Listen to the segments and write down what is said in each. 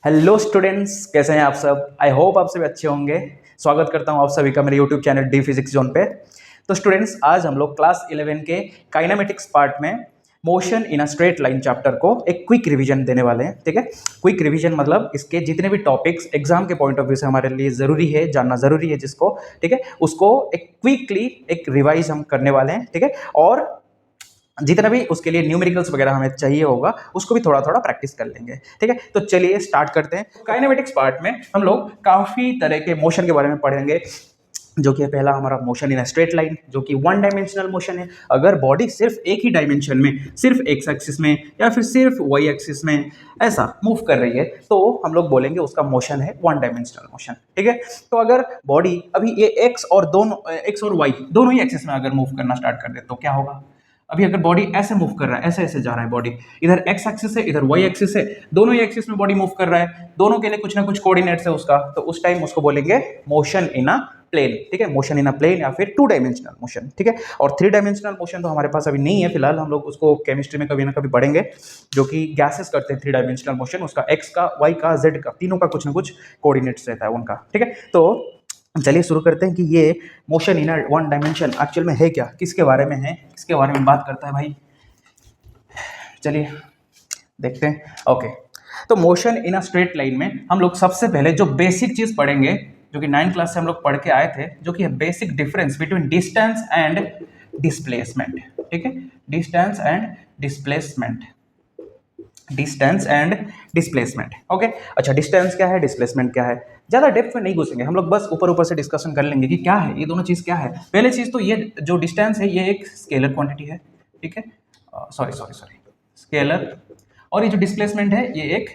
Hello students, कैसे हैं आप सब। आई होप आप सभी अच्छे होंगे। स्वागत करता हूं आप सभी का मेरे YouTube channel D physics zone पे। तो स्टूडेंट्स, आज हम लोग क्लास 11 के काइनेमेटिक्स पार्ट में motion in a straight line chapter को एक क्विक रिवीजन देने वाले हैं। ठीक है, क्विक रिवीजन मतलब इसके जितने भी टॉपिक्स एग्जाम के पॉइंट ऑफ व्यू से हमारे लिए ज़रूरी है, जानना ज़रूरी है जिसको, ठीक है, उसको एक क्विकली एक रिवाइज हम करने वाले हैं। ठीक है, और जितना भी उसके लिए न्यूमेरिकल्स वगैरह हमें चाहिए होगा उसको भी थोड़ा थोड़ा प्रैक्टिस कर लेंगे। ठीक है, तो चलिए स्टार्ट करते हैं। काइनेमेटिक्स पार्ट में हम लोग काफ़ी तरह के मोशन के बारे में पढ़ेंगे, जो कि पहला हमारा motion in a straight line, जो कि वन डायमेंशनल मोशन है। अगर बॉडी सिर्फ एक ही डायमेंशन में, सिर्फ एक्स एक्सिस में या फिर सिर्फ वाई एक्सिस में ऐसा मूव कर रही है तो हम लोग बोलेंगे उसका मोशन है वन डायमेंशनल मोशन। ठीक है, तो अगर बॉडी अभी ये एक्स और वाई दोनों ही एक्सिस में अगर मूव करना स्टार्ट कर दे तो क्या होगा। अभी अगर बॉडी ऐसे मूव कर रहा है, ऐसे ऐसे जा रहा है बॉडी, इधर एक्स एक्सिस है इधर वाई एक्सिस है, दोनों ही एक्सिस में बॉडी मूव कर रहा है, दोनों के लिए कुछ ना कुछ कोऑर्डिनेट्स है उसका, तो उस टाइम उसको बोलेंगे मोशन इन अ प्लेन। ठीक है, मोशन इन अ प्लेन या फिर टू डायमेंशनल मोशन। ठीक है, और थ्री डायमेंशनल मोशन तो हमारे पास अभी नहीं है फिलहाल, हम लोग उसको केमिस्ट्री में कभी ना कभी पढ़ेंगे, जो कि गैसेस करते हैं थ्री डायमेंशनल मोशन। उसका एक्स का, वाई का, जेड का, तीनों का कुछ ना कुछ कोऑर्डिनेट्स रहता है उनका। ठीक है, तो चलिए शुरू करते हैं कि ये motion in one dimension actual में है क्या, किसके बारे में है, किसके बारे में बात करता है भाई। चलिए देखते हैं। ओके, तो motion in a straight line में हम लोग सबसे पहले जो बेसिक चीज पढ़ेंगे, जो कि 9th क्लास से हम लोग पढ़ के आए थे, जो कि है basic difference between distance and displacement. ठीक है, distance and displacement, distance and displacement. Okay, अच्छा, डिस्टेंस क्या है, डिस्प्लेसमेंट क्या है, ज्यादा डेप्थ में नहीं घुसेंगे हम लोग, बस ऊपर ऊपर से डिस्कशन कर लेंगे कि क्या है ये दोनों चीज क्या है। पहले चीज तो ये जो डिस्टेंस है ये एक स्केलर क्वांटिटी है। ठीक है, सॉरी स्केलर, और ये जो डिस्प्लेसमेंट है ये एक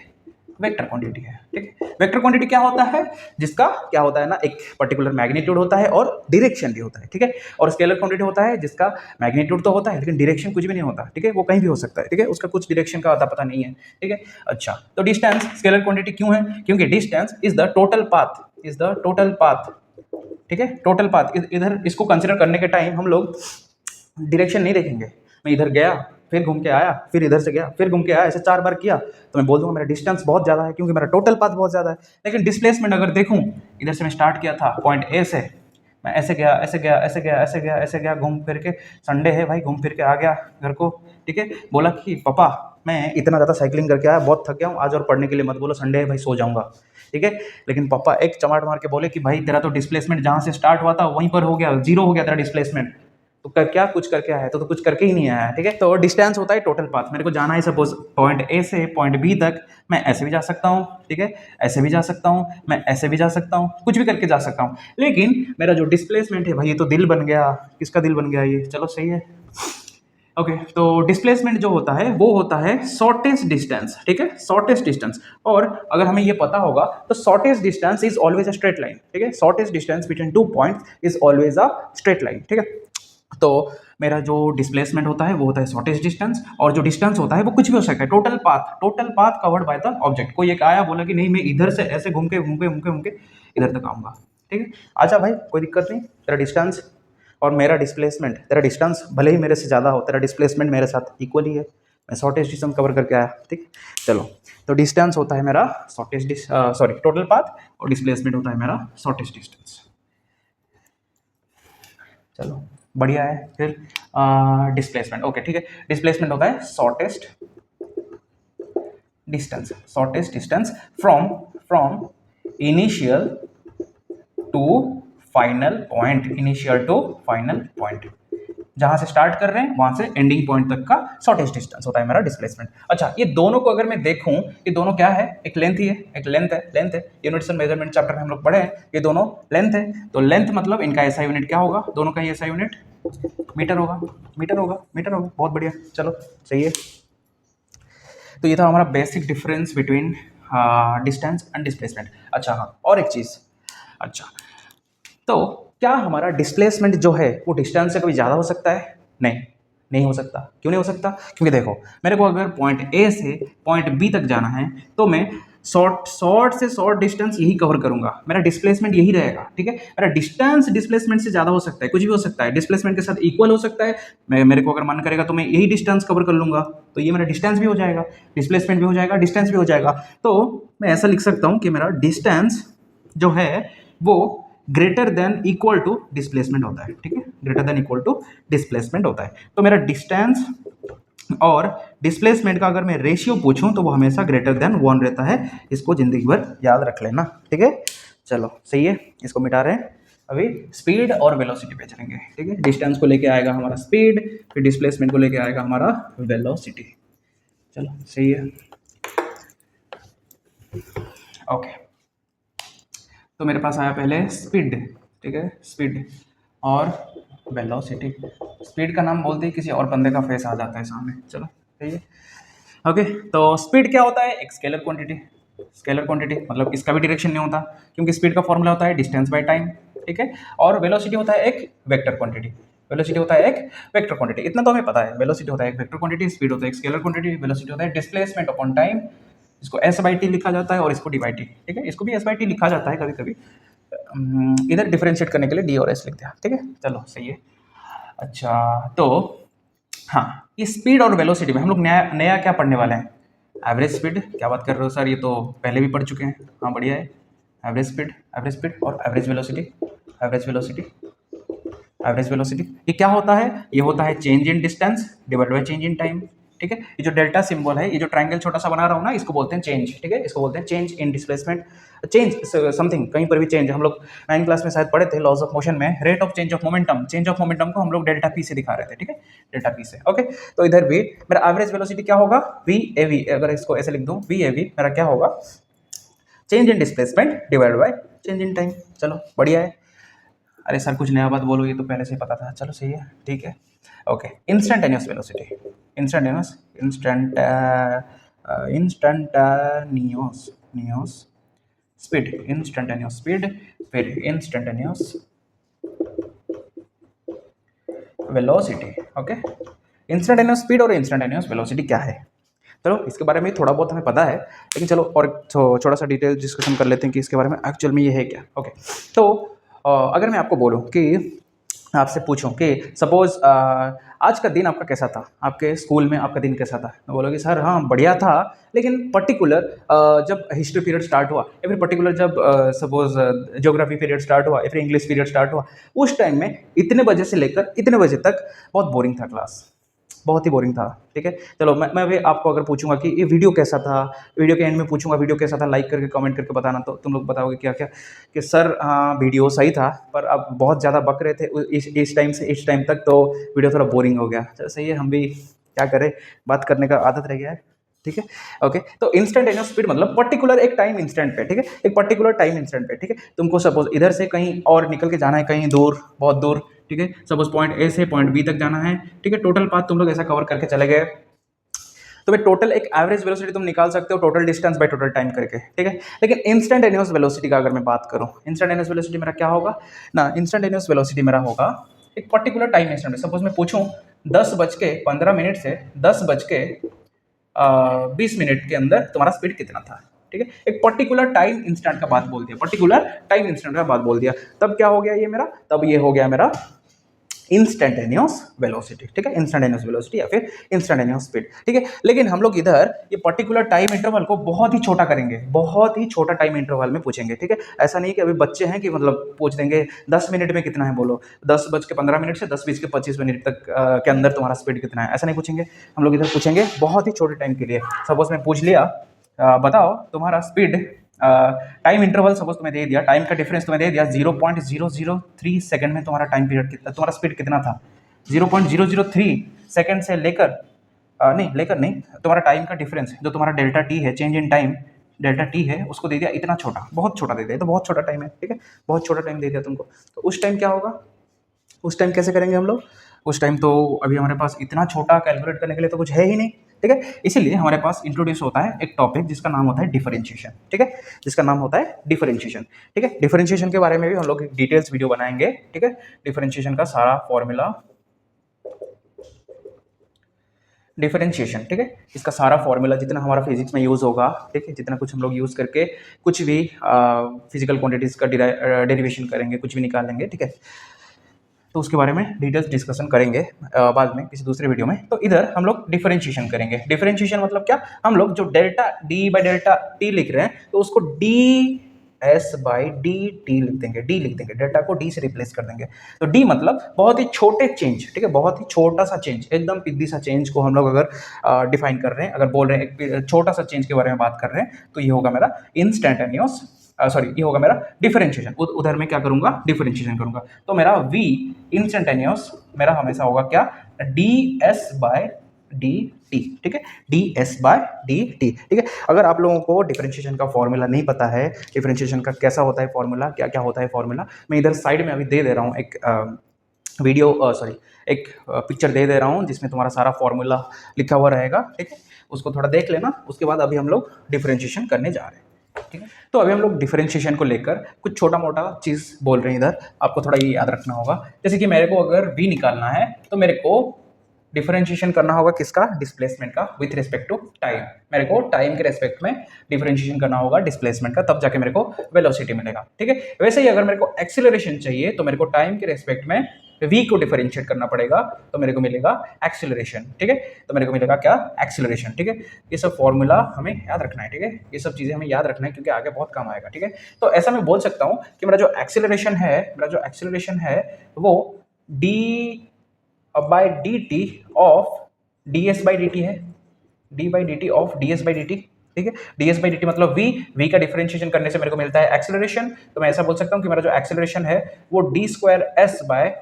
वेक्टर क्वांटिटी है। ठीक है, वेक्टर क्वांटिटी क्या होता है, जिसका क्या होता है ना, एक पर्टिकुलर मैग्नीट्यूड होता है और डायरेक्शन भी होता है। ठीक है, और स्केलर क्वांटिटी होता है जिसका मैग्नीट्यूड तो होता है लेकिन डायरेक्शन कुछ भी नहीं होता। ठीक है, वो कहीं भी हो सकता है। ठीक है, उसका कुछ डायरेक्शन का अता पता नहीं है। ठीक है, अच्छा, तो डिस्टेंस स्केलर क्वांटिटी क्यों है, क्योंकि distance is the total path, is the total path. ठीक है, टोटल पाथ, इधर इसको कंसिडर करने के टाइम हम लोग डायरेक्शन नहीं देखेंगे। मैं इधर गया, फिर घूम के आया, फिर इधर से गया, फिर घूम के आया, ऐसे 4 बार किया तो मैं बोल दूंगा मेरा डिस्टेंस बहुत ज़्यादा है, क्योंकि मेरा टोटल पाथ बहुत ज़्यादा है। लेकिन डिस्प्लेसमेंट अगर देखूं, इधर से मैं स्टार्ट किया था पॉइंट ए से, मैं ऐसे गया, ऐसे गया, ऐसे गया, ऐसे गया, ऐसे गया, घूम फिर के, संडे है भाई, घूम फिर के आ गया घर को। ठीक है, बोला कि पापा मैं इतना ज़्यादा साइकिलिंग करके आया, बहुत थक गया हूँ आज, और पढ़ने के लिए मत बोलो, संडे है भाई, सो जाऊंगा। ठीक है, लेकिन पापा एक चमाट मार के बोले कि भाई तेरा तो डिस्प्लेसमेंट जहाँ से स्टार्ट हुआ था वहीं पर हो गया, जीरो हो गया तेरा डिस्प्लेसमेंट, तो क्या कुछ करके आया, तो कुछ करके ही नहीं आया है। ठीक है, तो डिस्टेंस होता है टोटल पाथ, मेरे को जाना है सपोज पॉइंट ए से पॉइंट बी तक, मैं ऐसे भी जा सकता हूँ। ठीक है, ऐसे भी जा सकता हूँ, मैं ऐसे भी जा सकता हूँ, कुछ भी करके जा सकता हूँ। लेकिन मेरा जो डिस्प्लेसमेंट है भाई, ये तो दिल बन गया, किसका दिल बन गया ये, चलो सही है। ओके, तो डिस्प्लेसमेंट जो होता है वो होता है शॉर्टेस्ट डिस्टेंस। ठीक है, शॉर्टेस्ट डिस्टेंस, और अगर हमें ये पता होगा तो shortest distance is always a straight line. ठीक है, shortest distance between two points is always a straight line. ठीक है, तो मेरा जो डिस्प्लेसमेंट होता है वो होता है शॉर्टेस्ट डिस्टेंस, और जो डिस्टेंस होता है वो कुछ भी हो सकता है, total path covered by the object. कोई एक आया बोला कि नहीं मैं इधर से ऐसे घूम के घूम के घूम के घूम के इधर तक आऊंगा। ठीक है, अच्छा भाई कोई दिक्कत नहीं, तेरा डिस्टेंस और मेरा डिस्प्लेसमेंट, तेरा डिस्टेंस भले ही मेरे से ज़्यादा हो, तेरा डिस्प्लेसमेंट मेरे साथ इक्वल ही है, मैं शॉर्टेस्ट डिस्टेंस कवर करके आया। ठीक, चलो, तो डिस्टेंस होता है मेरा टोटल पाथ, और डिस्प्लेसमेंट होता है मेरा शॉर्टेस्ट डिस्टेंस। चलो बढ़िया है। फिर डिस्प्लेसमेंट, ओके ठीक है, डिस्प्लेसमेंट होता है shortest distance from initial to final point, जहां से स्टार्ट कर रहे हैं वहां से एंडिंग पॉइंट तक का शॉर्टेस्ट डिस्टेंस होता है मेरा डिस्प्लेसमेंट। अच्छा, ये दोनों को अगर मैं देखूं, ये दोनों क्या है, एक लेंथ ही है, एक लेंथ है, यूनिट्स एंड मेजरमेंट चैप्टर में हम लोग पढ़े हैं, ये दोनों लेंथ है, तो लेंथ मतलब इनका ऐसा यूनिट क्या होगा, दोनों का ही ऐसा यूनिट मीटर होगा, बहुत बढ़िया, चलो सही है। तो ये था हमारा basic difference between distance and displacement. अच्छा हाँ, और एक चीज, अच्छा, तो क्या हमारा डिस्प्लेसमेंट जो है वो डिस्टेंस से कभी ज़्यादा हो सकता है? नहीं हो सकता। क्यों नहीं हो सकता? क्योंकि देखो, मेरे को अगर पॉइंट ए से पॉइंट बी तक जाना है तो मैं शॉर्ट से शॉर्ट डिस्टेंस यही कवर करूंगा, मेरा डिस्प्लेसमेंट यही रहेगा, ठीक है। मेरा डिस्टेंस डिस्प्लेसमेंट से ज़्यादा हो सकता है, कुछ भी हो सकता है, डिस्प्लेसमेंट के साथ इक्वल हो सकता है। मेरे को अगर मन करेगा तो मैं यही डिस्टेंस कवर कर लूंगा, तो ये मेरा डिस्टेंस भी हो जाएगा, डिस्प्लेसमेंट भी हो जाएगा, डिस्टेंस भी हो जाएगा। तो मैं ऐसा लिख सकता हूँ कि मेरा डिस्टेंस जो है वो greater than equal to displacement होता है, ठीक है, greater than equal to displacement होता है। तो मेरा डिस्टेंस और डिस्प्लेसमेंट का अगर मैं रेशियो पूछूं तो वो हमेशा ग्रेटर देन 1 रहता है, इसको जिंदगी भर याद रख लेना, ठीक है। चलो सही है, इसको मिटा रहे हैं। अभी स्पीड और वेलोसिटी पे चलेंगे, ठीक है। डिस्टेंस को लेके आएगा हमारा स्पीड, फिर डिस्प्लेसमेंट को लेके आएगा हमारा वेलोसिटी। चलो सही है, ओके। तो मेरे पास आया पहले स्पीड, ठीक है, स्पीड और वेलोसिटी। स्पीड का नाम बोलते ही किसी और बंदे का फेस आ जाता है सामने, चलो सही है, ओके। तो स्पीड क्या होता है, एक स्केलर क्वांटिटी। स्केलर क्वांटिटी मतलब इसका भी डायरेक्शन नहीं होता, क्योंकि स्पीड का फॉर्मूला होता है डिस्टेंस बाय टाइम, ठीक है। और वेलोसिटी होता है एक वेक्टर क्वांटिटी, वेलोसिटी होता है एक वेक्टर क्वांटिटी, इतना तो हमें पता है। वेलोसिटी होता है एक वेक्टर क्वांटिटी, स्पीड होता है एक स्केलर क्वांटिटी, वेलोसिटी होता है डिस्प्लेसमेंट अपॉन टाइम, इसको एस बाई टी लिखा जाता है और इसको डी बाई टी, ठीक है। इसको भी एस बाई टी लिखा जाता है कभी कभी, इधर डिफरेंशिएट करने के लिए डी और एस लिख दिया, ठीक है। चलो सही है, अच्छा। तो हाँ, इस स्पीड और वेलोसिटी में हम लोग नया नया क्या पढ़ने वाले हैं, एवरेज स्पीड। क्या बात कर रहे हो सर, ये तो पहले भी पढ़ चुके हैं, हाँ बढ़िया है। एवरेज स्पीड और average velocity, average velocity, average velocity. ये क्या होता है, ये होता है change in distance divide by change in time, ठीक है। ये जो डेल्टा सिंबल है, ये जो ट्रायंगल छोटा सा बना रहा हूँ ना, इसको बोलते हैं चेंज, ठीक है। इसको बोलते हैं change in displacement, change something, कहीं पर भी चेंज। हम लोग 9th क्लास में शायद पढ़े थे लॉज ऑफ मोशन में, rate of change of momentum, change of momentum को हम लोग डेल्टा पी से दिखा रहे थे, ठीक है, डेल्टा पी से, ओके। तो इधर भी मेरा एवरेज वेलोसिटी क्या होगा, वी ए वी, अगर इसको ऐसे लिख दूँ वी ए वी, मेरा क्या होगा, change in displacement divide by change in time. चलो बढ़िया है। अरे सर कुछ नया बात बोलो, ये तो पहले से ही पता था, चलो सही है, ठीक है, okay. Instantaneous velocity, instantaneous instantaneous speed, instantaneous speed, फिर instantaneous velocity, okay. Instantaneous speed और इंस्टेंटेनियस वेलोसिटी क्या है, चलो इसके बारे में थोड़ा बहुत हमें पता है, लेकिन चलो और थोड़ा सा डिटेल डिस्कशन कर लेते हैं कि इसके बारे में एक्चुअल में ये है क्या, ओके। तो अगर मैं आपको बोलूं कि आपसे पूछूं कि सपोज आज का दिन आपका कैसा था, आपके स्कूल में आपका दिन कैसा था, तो बोलोगे सर हाँ बढ़िया था, लेकिन पर्टिकुलर जब हिस्ट्री पीरियड स्टार्ट हुआ या फिर पर्टिकुलर जब सपोज ज्योग्राफी पीरियड स्टार्ट हुआ या फिर इंग्लिश पीरियड स्टार्ट हुआ, उस टाइम में इतने बजे से लेकर इतने बजे तक बहुत बोरिंग था क्लास, बहुत ही बोरिंग था, ठीक है। चलो मैं भी आपको अगर पूछूंगा कि ये वीडियो कैसा था, वीडियो के एंड में पूछूंगा वीडियो कैसा था, लाइक करके कमेंट करके बताना, तो तुम लोग बताओगे क्या क्या कि सर हाँ वीडियो सही था, पर अब बहुत ज़्यादा बक रहे थे इस टाइम से इस टाइम तक, तो वीडियो थोड़ा बोरिंग हो गया। चलो सही है, हम भी क्या करें, बात करने का आदत रह गया है, ठीक है, ओके। तो इंस्टेंटेनियस स्पीड मतलब पर्टिकुलर एक टाइम इंस्टेंट पे, ठीक है, एक पर्टिकुलर टाइम इंस्टेंट पे, ठीक है। तुमको सपोज इधर से कहीं और निकल के जाना है, कहीं दूर, बहुत दूर, ठीक है। सपोज पॉइंट ए से पॉइंट बी तक जाना है, ठीक है। टोटल पाथ तुम लोग ऐसा कवर करके चले गए, तो भाई टोटल एक एवरेज वेलोसिटी तुम निकाल सकते हो total distance by total time करके, ठीक है। लेकिन इंस्टेंटेनियस वेलोसिटी का अगर मैं बात करूं, इंस्टेंटेनियस वेलोसिटी मेरा क्या होगा ना, इंस्टेंटेनियस वेलोसिटी मेरा होगा एक पर्टिकुलर टाइम इंस्टेंट। सपोज मैं पूछूं 10:15 से 10:20 के अंदर तुम्हारा स्पीड कितना था, ठीक है। एक पर्टिकुलर टाइम इंस्टेंट का बात बोल दिया, पर्टिकुलर टाइम इंस्टेंट का बात बोल दिया, तब क्या हो गया ये मेरा, तब ये हो गया मेरा इंस्टेंटेनियस वेलोसिटी, ठीक है, इंस्टेंटेनियस वेलोसिटी या फिर इंस्टेंटेनियस स्पीड, ठीक है। लेकिन हम लोग इधर ये पर्टिकुलर टाइम इंटरवल को बहुत ही छोटा करेंगे, बहुत ही छोटा टाइम इंटरवल में पूछेंगे, ठीक है। ऐसा नहीं कि अभी बच्चे हैं कि मतलब पूछ देंगे 10 मिनट में कितना है, बोलो 10:15 से 10:25 तक के अंदर तुम्हारा स्पीड कितना है, ऐसा नहीं पूछेंगे। हम लोग इधर पूछेंगे बहुत ही छोटे टाइम के लिए। सपोज मैं पूछ लिया बताओ तुम्हारा स्पीड, टाइम इंटरवल सपोज तुम्हें दे दिया, टाइम का डिफरेंस तुम्हें दे दिया 0.003 सेकंड में तुम्हारा टाइम पीरियड कितना, तुम्हारा स्पीड कितना था, 0.003 सेकंड से लेकर नहीं, तुम्हारा टाइम का डिफरेंस जो तुम्हारा डेल्टा टी है, change in time delta T है, उसको दे दिया इतना छोटा, बहुत छोटा दे दिया, तो बहुत छोटा टाइम है, ठीक है, बहुत छोटा टाइम दे दिया तुमको। तो उस टाइम क्या होगा, उस टाइम कैसे करेंगे हम लोग, उस टाइम तो अभी हमारे पास इतना छोटा कैलकुलेट करने के लिए तो कुछ है ही नहीं, ठीक है। इसीलिए हमारे पास इंट्रोड्यूस होता है एक टॉपिक जिसका नाम होता है डिफरेंशिएशन, ठीक है, जिसका नाम होता है डिफरेंशिएशन, ठीक है। डिफरेंशिएशन के बारे में भी हम लोग डिटेल्स वीडियो बनाएंगे, ठीक है। डिफरेंशिएशन का सारा फॉर्मूला डिफरेंशिएशन, ठीक है। इसका सारा फॉर्मूला जितना हमारा फिजिक्स में यूज़ होगा, ठीक है, जितना कुछ हम लोग यूज़ करके कुछ भी फिजिकल क्वांटिटीज़ का डेरिवेशन करेंगे, कुछ भी निकालेंगे, ठीक है, तो उसके बारे में डिटेल्स डिस्कशन करेंगे बाद में किसी दूसरे वीडियो में। तो इधर हम लोग डिफरेंशिएशन करेंगे। डिफरेंशिएशन मतलब क्या, हम लोग जो delta D by delta T लिख रहे हैं तो उसको D S by D t लिख देंगे, डी लिख देंगे, डेल्टा को डी से रिप्लेस कर देंगे। तो डी मतलब बहुत ही छोटे चेंज, ठीक है, बहुत ही छोटा सा चेंज, एकदम पिद्दी सा चेंज को हम लोग अगर डिफाइन कर रहे हैं, अगर बोल रहे हैं एक छोटा सा चेंज के बारे में बात कर रहे हैं, तो ये होगा मेरा इंस्टेंटेनियस, सॉरी ये होगा मेरा डिफरेंशिएशन। उधर मैं क्या करूंगा, डिफरेंशिएशन करूंगा। तो मेरा v इंस्टेंटेनियस मेरा हमेशा होगा क्या, D S by D T, ठीक है, D S by D T, ठीक है। अगर आप लोगों को डिफरेंशिएशन का फॉर्मूला नहीं पता है, डिफरेंशिएशन का कैसा होता है फॉर्मूला, क्या क्या होता है फॉर्मूला, मैं इधर साइड में अभी दे दे रहा हूँ एक वीडियो, सॉरी एक पिक्चर दे दे रहा हूँ जिसमें तुम्हारा सारा फॉर्मूला लिखा हुआ रहेगा, ठीक है, उसको थोड़ा देख लेना। उसके बाद अभी हम लोग डिफरेंशिएशन करने जा रहे हैं, ठीक है। तो अभी हम लोग डिफरेंशिएशन को लेकर कुछ छोटा मोटा चीज़ बोल रहे हैं इधर, आपको थोड़ा ये याद रखना होगा। जैसे कि मेरे को अगर v निकालना है तो मेरे को डिफरेंशिएशन करना होगा किसका, डिस्प्लेसमेंट का, विथ रिस्पेक्ट टू टाइम। मेरे को टाइम के रेस्पेक्ट में डिफरेंशिएशन करना होगा डिस्प्लेसमेंट का, तब जाके मेरे को वेलोसिटी मिलेगा, ठीक है। वैसे ही अगर मेरे को एक्सीलरेशन चाहिए तो मेरे को टाइम के रेस्पेक्ट में v को डिफरेंशिएट करना पड़ेगा, तो मेरे को मिलेगा एक्सीलरेशन, ठीक है। तो मेरे को मिलेगा क्या, एक्सीलरेशन, ठीक है। ये सब फॉर्मूला हमें याद रखना है, ठीक है, ये सब चीज़ें हमें याद रखना है क्योंकि आगे बहुत काम आएगा, ठीक है। तो ऐसा मैं बोल सकता हूँ कि मेरा जो एक्सीलरेशन है वो d by D t of d S by D t है, d by D t of d S by D T, ठीक है। D S by D t मतलब v का डिफरेंशिएशन करने से मेरे को मिलता है एक्सीलरेशन। तो मैं ऐसा बोल सकता हूँ कि मेरा जो एक्सीलरेशन है वो D square S by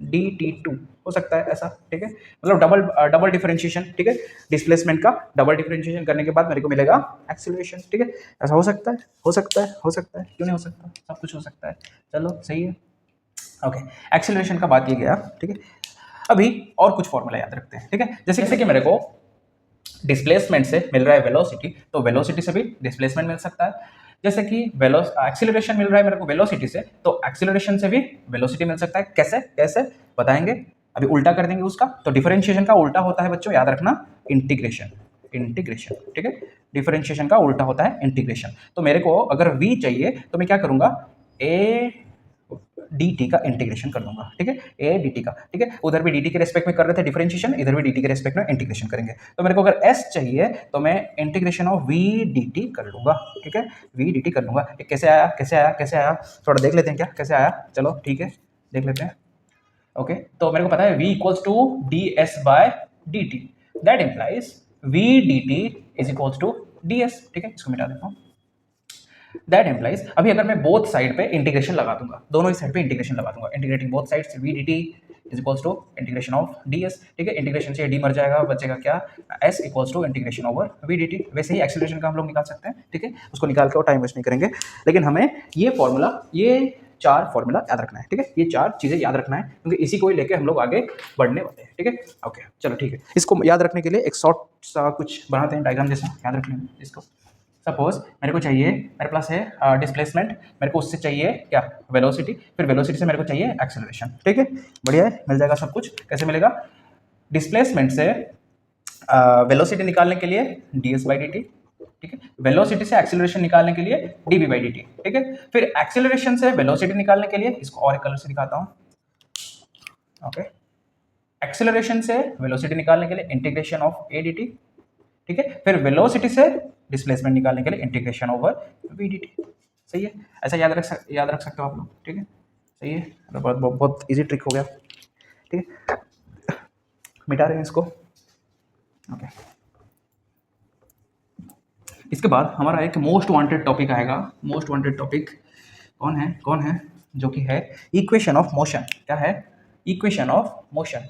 D T two हो सकता है ऐसा, ठीक है, मतलब डबल डिफरेंशिएशन, ठीक है, डिस्प्लेसमेंट का डबल डिफरेंशिएशन करने के बाद मेरे को मिलेगा एक्सीलरेशन, ठीक है। ऐसा हो सकता है, हो सकता है, हो सकता है, क्यों नहीं हो सकता, सब कुछ हो सकता है। चलो सही है, ओके। एक्सीलरेशन का बात ये गया, ठीक है। अभी और कुछ फॉर्मूला याद रखते हैं, ठीक है। जैसे कि मेरे को डिस्प्लेसमेंट से मिल रहा है वेलोसिटी, तो वेलोसिटी से भी डिस्प्लेसमेंट मिल सकता है। जैसे कि एक्सीलरेशन मिल रहा है मेरे को वेलोसिटी से, तो एक्सीलरेशन से भी वेलोसिटी मिल सकता है। कैसे कैसे बताएंगे, अभी उल्टा कर देंगे उसका। तो डिफरेंशिएशन का उल्टा होता है बच्चों, याद रखना, इंटीग्रेशन, इंटीग्रेशन, ठीक है। डिफरेंशिएशन का उल्टा होता है इंटीग्रेशन। तो मेरे को अगर v चाहिए तो मैं क्या करूंगा, a dt का इंटीग्रेशन कर दूंगा, ठीक है, a dt का, ठीक है। उधर भी dt के रेस्पेक्ट में कर रहे थे डिफरेंशिएशन, इधर भी dt के रेस्पेक्ट में इंटीग्रेशन करेंगे। तो मेरे को अगर s चाहिए तो मैं इंटीग्रेशन ऑफ v dt कर लूंगा, ठीक है, v dt कर लूंगा। कैसे आया, कैसे आया, कैसे आया, थोड़ा देख लेते हैं क्या कैसे आया, चलो ठीक है देख लेते हैं, ओके। तो मेरे को पता है v equals to D S by D T, that implies v dt is equals to D S, ठीक है, इसको मिटा देता हूँ। दैट इम्प्लाइज, अभी अगर मैं बोथ साइड पे इंटीग्रेशन लगा दूंगा, दोनों ही साइड पे इंटीग्रेशन लगा दूंगा, integrating both sides, v dt is equals to integration of ds, ठीक है। इंटीग्रेशन से d मर जाएगा, बचेगा क्या, s equals to integration over v dt। वैसे ही एक्सीलरेशन का हम लोग निकाल सकते हैं, ठीक है, उसको निकाल के और टाइम वेस्ट नहीं करेंगे, लेकिन हमें ये फॉर्मूला, ये चार फॉर्मूला याद रखना है, ठीक है, ये चार चीजें याद रखना है क्योंकि इसी को ही लेके हम लोग आगे बढ़ने वाले हैं, ठीक है, ओके। चलो ठीक है, इसको याद रखने के लिए एक शॉर्ट सा कुछ बनाते हैं डायग्राम जैसा, याद रखने में इसको। सपोज मेरे को चाहिए, मेरे पास है डिस्प्लेसमेंट, मेरे को उससे चाहिए क्या, वेलोसिटी, फिर वेलोसिटी से मेरे को चाहिए एक्सेलरेशन, ठीक है, बढ़िया है, मिल जाएगा सब कुछ। कैसे मिलेगा, डिस्प्लेसमेंट से वेलोसिटी निकालने के लिए D S by D T, ठीक है, वेलोसिटी से एक्सेलरेशन निकालने के लिए D B by D T, ठीक है, फिर एक्सेलरेशन से वेलोसिटी निकालने के लिए, इसको और एक कलर से दिखाता हूँ, ओके, एक्सेलरेशन से वेलोसिटी निकालने के लिए integration of A D T, ठीक है, फिर वेलोसिटी से डिस्प्लेसमेंट निकालने के लिए integration over V D T. सही है, ऐसा याद रख सकते हो आप लोग, ठीक है, सही है, बहुत इजी ट्रिक हो गया, ठीक है। मिटा रहे हैं इसको, ओके। इसके बाद हमारा एक मोस्ट वांटेड टॉपिक आएगा। मोस्ट वांटेड टॉपिक कौन है, जो कि है इक्वेशन ऑफ मोशन। क्या है, equation of motion,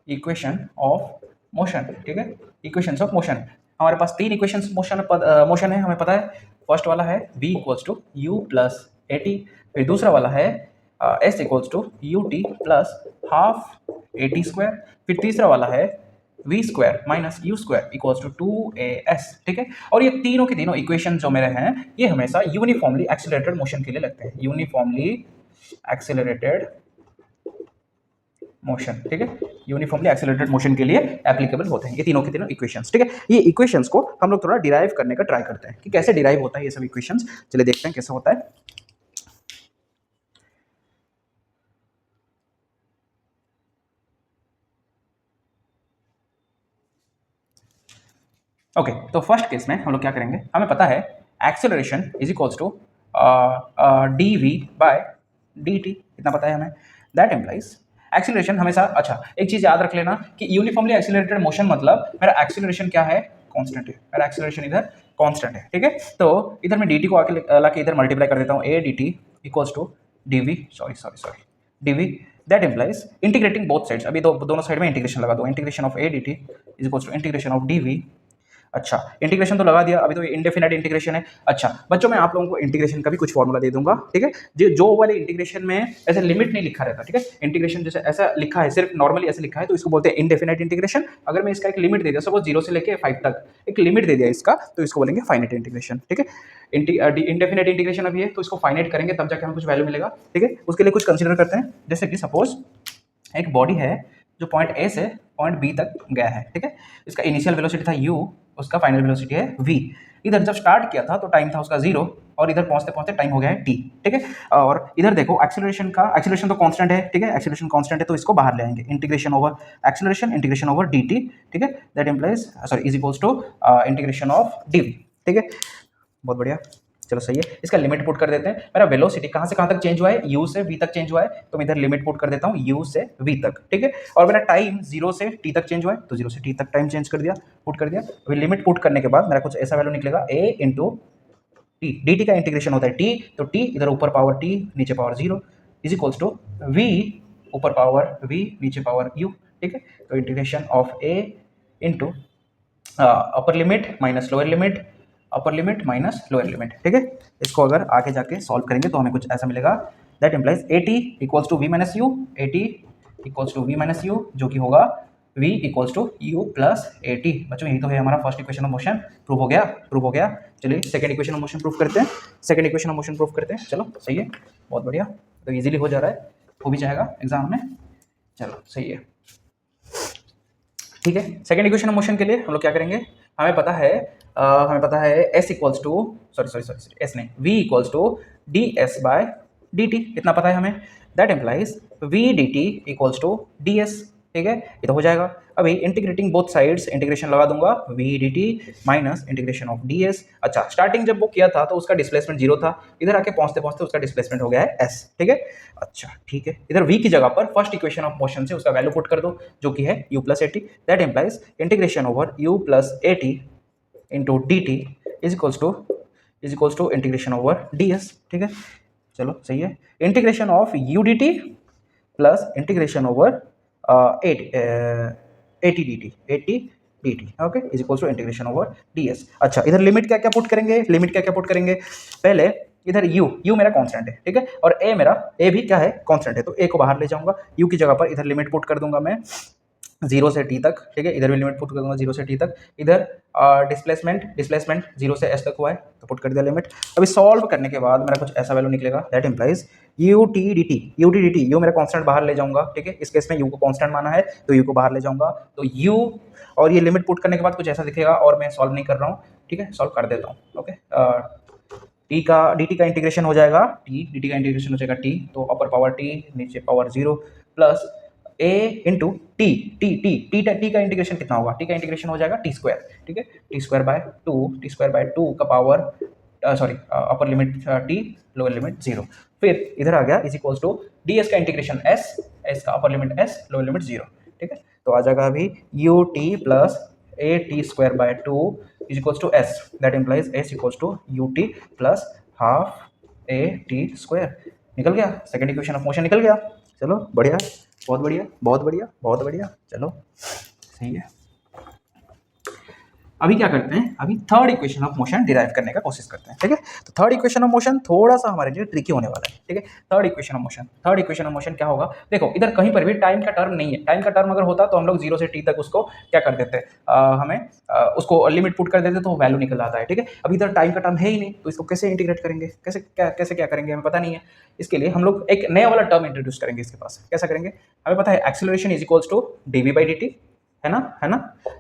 equation of motion, ठीक है, इक्वेशंस ऑफ मोशन। हमारे पास तीन इक्वेशंस मोशन है, हमें पता है। फर्स्ट वाला है v equals to you plus A T, फिर दूसरा वाला है s equals to U T plus half A T square, फिर तीसरा वाला है v square minus U square equals to 2as, ठीक है। और ये तीनों के तीनों इक्वेशन जो मेरे हैं ये हमेशा यूनिफॉर्मली एक्सीलरेटेड मोशन के लिए लगते हैं, यूनिफॉर्मली एक्सीलरेटेड मोशन, ठीक है, यूनिफॉर्मली एक्सेलरेटेड मोशन के लिए एप्लीकेबल होते हैं ये तीनों के तीनों इक्वेशंस, ठीक है। ये इक्वेशंस को हम लोग थोड़ा डिराइव करने का ट्राई करते हैं कि कैसे डिराइव होता है ये सब इक्वेशंस। चलिए देखते हैं कैसे होता है। ओके, तो फर्स्ट केस में हम लोग क्या करेंगे, हमें पता है acceleration is equals to D V by D T, इतना पता है हमें। दैट इम्प्लाइज एक्सेलरेशन हमेशा, अच्छा एक चीज याद रख लेना कि यूनिफॉर्मली एक्सेलरेटेड मोशन मतलब मेरा एक्सेलरेशन क्या है, कांस्टेंट है, मेरा एक्सेलरेशन इधर कांस्टेंट है, ठीक है। तो इधर मैं डी टी को आके ला के इधर मल्टीप्लाई कर देता हूँ, A D T equals to D V, sorry D V. That implies integrating both sides, अभी दोनों साइड में इंटीग्रेशन लगा दो, integration of A D T is equals to integration of D V. अच्छा, इंटीग्रेशन तो लगा दिया, अभी तो ये इंडेफिनाइट इंटीग्रेशन है। अच्छा बच्चों, मैं आप लोगों को इंटीग्रेशन का भी कुछ फॉर्मूला दे दूंगा, ठीक है। जो वाले इंटीग्रेशन में ऐसे लिमिट नहीं लिखा रहता, ठीक है। इंटीग्रेशन जैसे ऐसा लिखा है, सिर्फ नॉर्मली ऐसे लिखा है, तो इसको बोलते हैं इंडेफिनाइट इंटीग्रेशन। अगर मैं इसका एक लिमिट दे दिया, सपोज 0 से लेके 5 तक एक लिमिट दे दिया इसका, तो इसको बोलेंगे फाइनाइट इंटीग्रेशन, ठीक है। इंडेफिनाइट इंटीग्रेशन अभी है, तो इसको फाइनाइट करेंगे तब जाके हमें कुछ वैल्यू मिलेगा, ठीक है। उसके लिए कुछ कंसिडर करते हैं, जैसे कि सपोज एक बॉडी है जो पॉइंट ए से पॉइंट बी तक गया है, ठीक है। इसका इनिशियल वेलोसिटी था u, उसका फाइनल वेलोसिटी है v। इधर जब स्टार्ट किया था तो टाइम था उसका 0, और इधर पहुंचते पहुंचते टाइम हो गया है t, ठीक है। और इधर देखो एक्सेलरेशन तो कांस्टेंट है, ठीक है, एक्सेलरेशन कांस्टेंट है, तो इसको बाहर ले आएंगे, integration over acceleration integration over dt, ठीक है। That implies sorry is equals to integration of dv, ठीक है। बहुत बढ़िया, चलो सही है। इसका लिमिट पुट कर देते हैं, मेरा वेलोसिटी कहाँ से कहाँ तक चेंज हुआ है, u से v तक चेंज हुआ है, तो मैं इधर लिमिट पुट कर देता हूँ u से v तक, ठीक है। और मेरा टाइम 0 से t तक चेंज हुआ है, तो 0 से t तक टाइम चेंज कर दिया, पुट कर दिया। अभी लिमिट पुट करने के बाद मेरा कुछ ऐसा वैल्यू निकलेगा a into t, d t का इंटीग्रेशन होता है t, तो t इधर ऊपर पावर t नीचे power 0 is equals to v ऊपर पावर v नीचे पावर u, ठीक है। तो integration of a into upper limit minus lower limit, upper limit minus lower limit, ठीक है। इसको अगर आगे जाके सॉल्व करेंगे तो हमें कुछ ऐसा मिलेगा। That implies a t equals to v minus u, a t equals to v minus u, जो कि होगा v equals to you plus A t. बच्चों यही तो है हमारा first equation of motion, prove हो गया। चलिए second equation of motion prove करते हैं, चलो सही है, बहुत बढ़िया। तो इजीली हो जा रहा है, हो भी जाएगा एग्जाम में, चलो सही है, ठीक है। सेकंड इक्वेशन ऑफ मोशन के लिए हम लोग क्या करेंगे, हमें पता है s equals to sorry s नहीं, v equals to D S by D T, इतना पता है हमें। That implies v d T equals to D S, ठीक है, ये तो हो जाएगा। अभी इंटीग्रेटिंग बोथ साइड्स इंटीग्रेशन लगा दूंगा, v d T minus integration of d s. अच्छा, स्टार्टिंग जब वो किया था तो उसका डिस्प्लेसमेंट 0 था, इधर आके पहुंचते पहुंचते उसका डिस्प्लेसमेंट हो गया है s, ठीक है। अच्छा ठीक है, इधर v की जगह पर फर्स्ट इक्वेशन ऑफ मोशन से उसका वैल्यू पुट कर दो, जो कि है u plus A t. That implies integration over u plus A t into d T is equals to integration over d S, ठीक है। चलो सही है, integration of u d t plus integration over a t d t, okay, is equals to integration over d s. अच्छा, इधर limit क्या क्या put करेंगे, पहले इधर u मेरा कांस्टेंट है, ठीक है, और a भी क्या है, कांस्टेंट है, तो a को बाहर ले जाऊंगा, u की जगह पर इधर लिमिट पुट कर दूंगा मैं 0 से t तक, ठीक है, इधर भी लिमिट पुट कर दूंगा 0 से t तक। इधर डिस्प्लेसमेंट 0 से s तक हुआ है, तो पुट कर दिया लिमिट। अभी सॉल्व करने के बाद मेरा कुछ ऐसा वैल्यू निकलेगा, that implies u t dt, u मेरा कांस्टेंट बाहर ले जाऊंगा, ठीक है। इस केस में u को कांस्टेंट माना है, तो u को बाहर ले जाऊंगा, तो u और ये लिमिट पुट करने के बाद कुछ ऐसा दिखेगा, और मैं सॉल्व नहीं कर रहा हूँ, ठीक है, सॉल्व कर देता हूँ, ओके। dt का इंटीग्रेशन हो जाएगा t, तो अपर पावर t नीचे power 0 plus a into T का इंटीग्रेशन कितना होगा, टी का इंटीग्रेशन हो जाएगा टी स्क्वायर, ठीक है, टी स्क्वायर बाय टू का power upper limit t lower limit 0, फिर इधर आ गया is equals to D s का इंटीग्रेशन एस का upper limit s lower limit 0, ठीक है। तो आ जाएगा अभी u T plus A T square by two is equals to s, that implies s equals to U T plus half A T square. निकल गया, second equation of motion निकल गया। चलो बढ़िया, बहुत बढ़िया, चलो सही है। अभी क्या करते हैं, अभी third equation of motion derive करने का कोशिश करते हैं, ठीक है। तो थर्ड इक्वेशन ऑफ मोशन थोड़ा सा हमारे लिए ट्रिकी होने वाला है, ठीक है। थर्ड इक्वेशन ऑफ मोशन क्या होगा, देखो इधर कहीं पर भी टाइम का टर्म नहीं है। टाइम का टर्म अगर होता तो हम लोग 0 से t तक उसको क्या कर देते, उसको लिमिट पुट कर देते तो वैल्यू निकल आता है, ठीक है। अभी इधर टाइम का टर्म है ही नहीं, तो इसको कैसे इंटीग्रेट करेंगे, कैसे क्या करेंगे हमें पता नहीं है। इसके लिए हम लोग एक नया वाला टर्म इंट्रोड्यूस करेंगे इसके पास। कैसा करेंगे, हमें पता है acceleration is equals to dv/dt, है ना।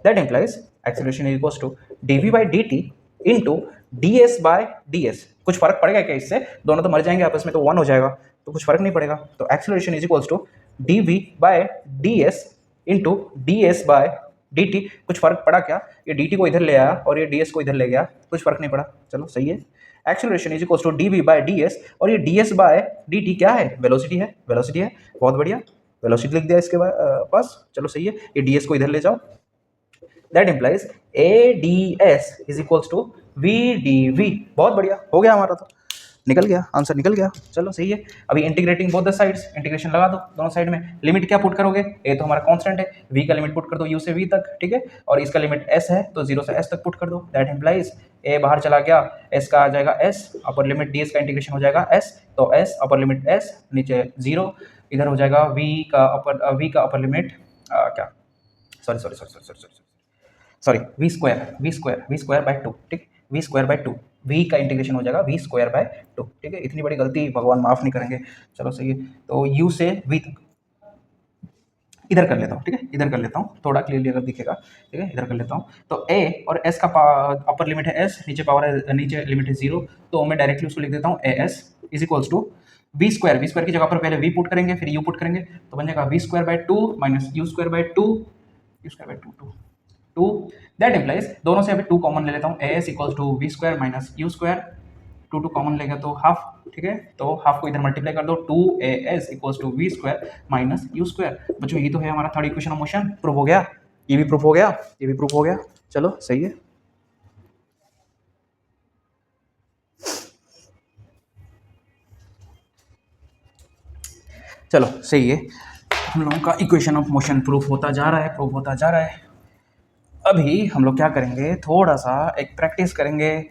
That implies acceleration is equals to dv/dt into ds/ds। कुछ फर्क पड़ेगा क्या इससे, दोनों तो मर जाएंगे आपस में, तो 1 हो जाएगा, तो कुछ फर्क नहीं पड़ेगा। तो acceleration is equals to dv/ds into ds/dt। कुछ फर्क पड़ा क्या, ये dt को इधर ले आया और ये ds को इधर ले गया, कुछ फर्क नहीं पड़ा, चलो सही है। Acceleration is equals to dv/ds और ये ds/dt क्या है, वेलोसिटी है, बहुत बढ़िया, वेलोसिटी लिख दिया इसके पास, चलो सही है। ये ds को इधर ले जाओ, that implies ads is equals to vdv। बहुत बढ़िया, हो गया हमारा, तो निकल गया, आंसर निकल गया, चलो सही है। अभी integrating both the sides, integration लगा दो दोनों साइड में। लिमिट क्या पुट करोगे, ए तो हमारा कांस्टेंट है, v का लिमिट पुट कर दो u से v तक, ठीक है। और इसका लिमिट s है तो 0 से s तक पुट कर दो, दैट इंप्लाइज a बाहर चला गया, s का आ जाएगा s, अपर लिमिट ds का इंटीग्रेशन हो जाएगा s, तो s अपर लिमिट s, नीचे 0, इधर हो जाएगा v का अपर लिमिट क्या, सॉरी v स्क्वायर बाय 2, ठीक, v स्क्वायर बाय 2, v का इंटीग्रेशन हो जाएगा v स्क्वायर बाय 2, ठीक है। इतनी बड़ी गलती भगवान माफ नहीं करेंगे, चलो सही है। तो u से v तक इधर कर लेता हूँ, ठीक है, इधर कर लेता हूँ, थोड़ा क्लियरली अगर दिखेगा, ठीक है, इधर कर लेता हूँ। तो a और s का अपर लिमिट है s, नीचे पावर है, नीचे लिमिट है 0, तो मैं डायरेक्टली उसको लिख देता हूँ as is equals to v square की जगह पर पहले v पुट करेंगे, फिर u पुट करेंगे, तो बन जाएगा v square by 2 minus u square by 2 that implies, दोनों से अभी 2 कॉमन ले लेता हूँ, as equals to v square minus u square, 2 common लेगा तो हाफ, ठीक है। तो हाफ को इधर मल्टीप्लाई कर दो, 2as equals to v square minus u square. बच्चों ये तो है हमारा third equation of motion, prove हो गया, ये भी प्रूव हो गया, चलो सही है। चलो सही है, हम लोगों का इक्वेशन ऑफ मोशन प्रूफ होता जा रहा है। अभी हम लोग क्या करेंगे, थोड़ा सा एक प्रैक्टिस करेंगे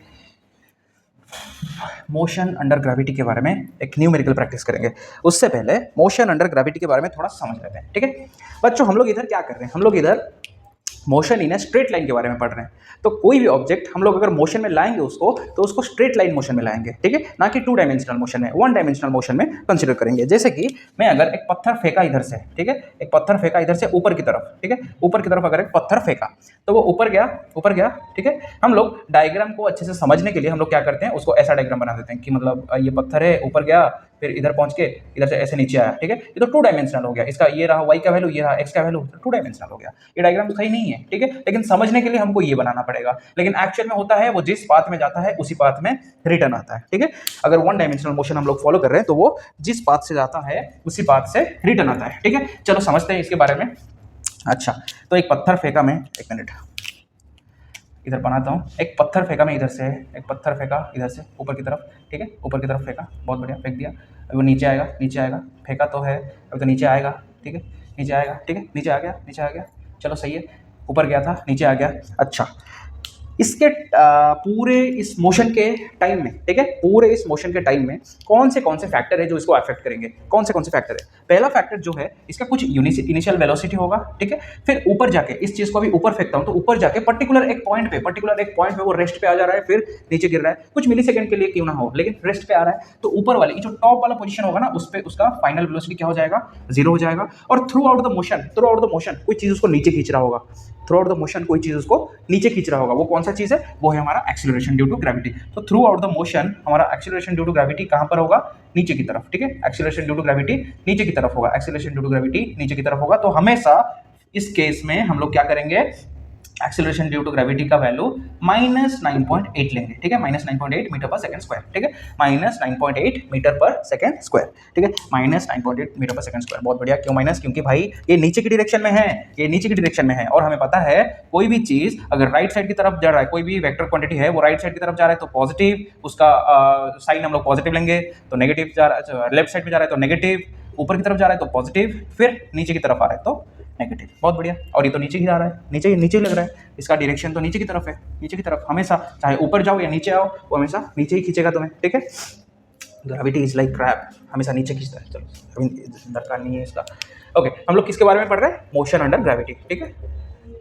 मोशन अंडर ग्रेविटी के बारे में, एक न्यूमेरिकल प्रैक्टिस करेंगे। उससे पहले मोशन अंडर ग्रेविटी के बारे में थोड़ा समझ लेते हैं, ठीक है। बच्चों हम लोग इधर क्या कर रहे हैं, हम लोग इधर motion in a straight line के बारे में पढ़ रहे हैं। तो कोई भी ऑब्जेक्ट हम लोग अगर मोशन में लाएंगे उसको, तो उसको स्ट्रेट लाइन मोशन में लाएंगे, ठीक है, ना कि 2 डायमेंशनल मोशन में, 1 डायमेंशनल मोशन में कंसीडर करेंगे। जैसे कि मैं अगर एक पत्थर फेंका इधर से, ठीक है, एक पत्थर फेंका इधर से ऊपर की तरफ, ठीक है, ऊपर की तरफ अगर एक पत्थर फेंका तो वो ऊपर गया, ठीक है। हम लोग डायग्राम को अच्छे से समझने के लिए हम लोग क्या करते हैं, उसको ऐसा डायग्राम बना देते हैं कि मतलब ये पत्थर है, ऊपर गया, फिर इधर पहुंच के इधर से ऐसे नीचे आया, ठीक है। ये तो 2 डायमेंशनल हो गया, इसका ये रहा y का वैल्यू, ये रहा x का वैल्यू, 2 डायमेंशनल हो गया। ये डायग्राम सही नहीं है, ठीक है, लेकिन समझने के लिए हमको ये बनाना पड़ेगा। लेकिन एक्चुअल में होता है वो जिस पाथ में जाता है उसी पाथ में रिटर्न आता है, ठीक है। अगर 1 डायमेंशनल मोशन हम लोग फॉलो कर रहे हैं तो वो जिस पाथ से जाता है उसी पाथ से रिटर्न आता है, ठीक है। चलो समझते हैं इसके बारे में। अच्छा, तो एक पत्थर फेंका मैं, एक मिनट इधर बनाता हूँ, एक पत्थर फेंका मैं इधर से, एक पत्थर फेंका इधर से ऊपर की तरफ, ठीक है, ऊपर की तरफ फेंका, बहुत बढ़िया फेंक दिया। अभी वो नीचे आएगा, फेंका तो है, अभी तो नीचे आएगा, ठीक है, नीचे आएगा, ठीक है, नीचे आ गया, चलो सही है। ऊपर गया था, नीचे आ गया। अच्छा, इसके पूरे इस मोशन के टाइम में, ठीक है, पूरे इस मोशन के टाइम में कौन से फैक्टर है जो इसको अफेक्ट करेंगे, कौन से फैक्टर है। पहला फैक्टर जो है, इसका कुछ इनिशियल वेलोसिटी होगा, ठीक है। फिर ऊपर जाके इस चीज को अभी ऊपर फेंकता हूं तो ऊपर जाके पर्टिकुलर एक पॉइंट पे वो रेस्ट पे आ जा रहा है, फिर नीचे गिर रहा है, कुछ मिली सेकंड के लिए क्यों ना हो, लेकिन रेस्ट पे आ रहा है। तो ऊपर वाली जो टॉप वाला पोजीशन होगा ना, उस पे उसका फाइनल वेलोसिटी क्या हो जाएगा, 0 हो जाएगा। और थ्रू आउट द मोशन कोई चीज उसको नीचे खींच रहा होगा, वो कौन सा चीज है, वो है हमारा एक्सीलरेशन ड्यू टू ग्रेविटी। तो थ्रू आउट द मोशन हमारा एक्सीलरेशन ड्यू टू ग्रेविटी कहां पर होगा, नीचे की तरफ, ठीक है। एक्सीलरेशन ड्यू टू ग्रेविटी नीचे की तरफ होगा, तो हमेशा इस केस में हम लोग क्या करेंगे, एक्सीलरेशन ड्यू टू ग्रेविटी का वैल्यू -9.8 लेंगे, ठीक है, -9.8 मीटर पर सेकंड स्क्वायर, ठीक है, -9.8 मीटर पर सेकंड स्क्वायर, ठीक है, -9.8 मीटर पर सेकंड स्क्वायर। बहुत बढ़िया, क्यों माइनस, क्योंकि भाई ये नीचे की डायरेक्शन में है, और हमें पता है कोई भी चीज अगर राइट साइड की तरफ जा रहा है, कोई भी वेक्टर क्वांटिटी है वो राइट साइड की तरफ जा रहा है तो पॉजिटिव, उसका साइन हम लोग पॉजिटिव लेंगे, तो नेगेटिव जा रहा है, लेफ्ट साइड में जा रहा है तो नेगेटिव, ऊपर की तरफ जा रहा है तो पॉजिटिव, फिर नीचे की तरफ आ रहा है तो नेगेटिव। बहुत बढ़िया। और ये तो नीचे ही जा रहा है, नीचे नीचे लग रहा है, इसका डायरेक्शन तो नीचे की तरफ है, नीचे की तरफ। हमेशा चाहे ऊपर जाओ या नीचे आओ, वो हमेशा नीचे ही खींचेगा तुम्हें, ठीक है। ग्रेविटी इज लाइक क्रैब, हमेशा नीचे खींचता है। चलो अभी दरकार नहीं है इसका। ओके, हम लोग किसके बारे में पढ़ रहे हैं? मोशन अंडर ग्रेविटी, ठीक है।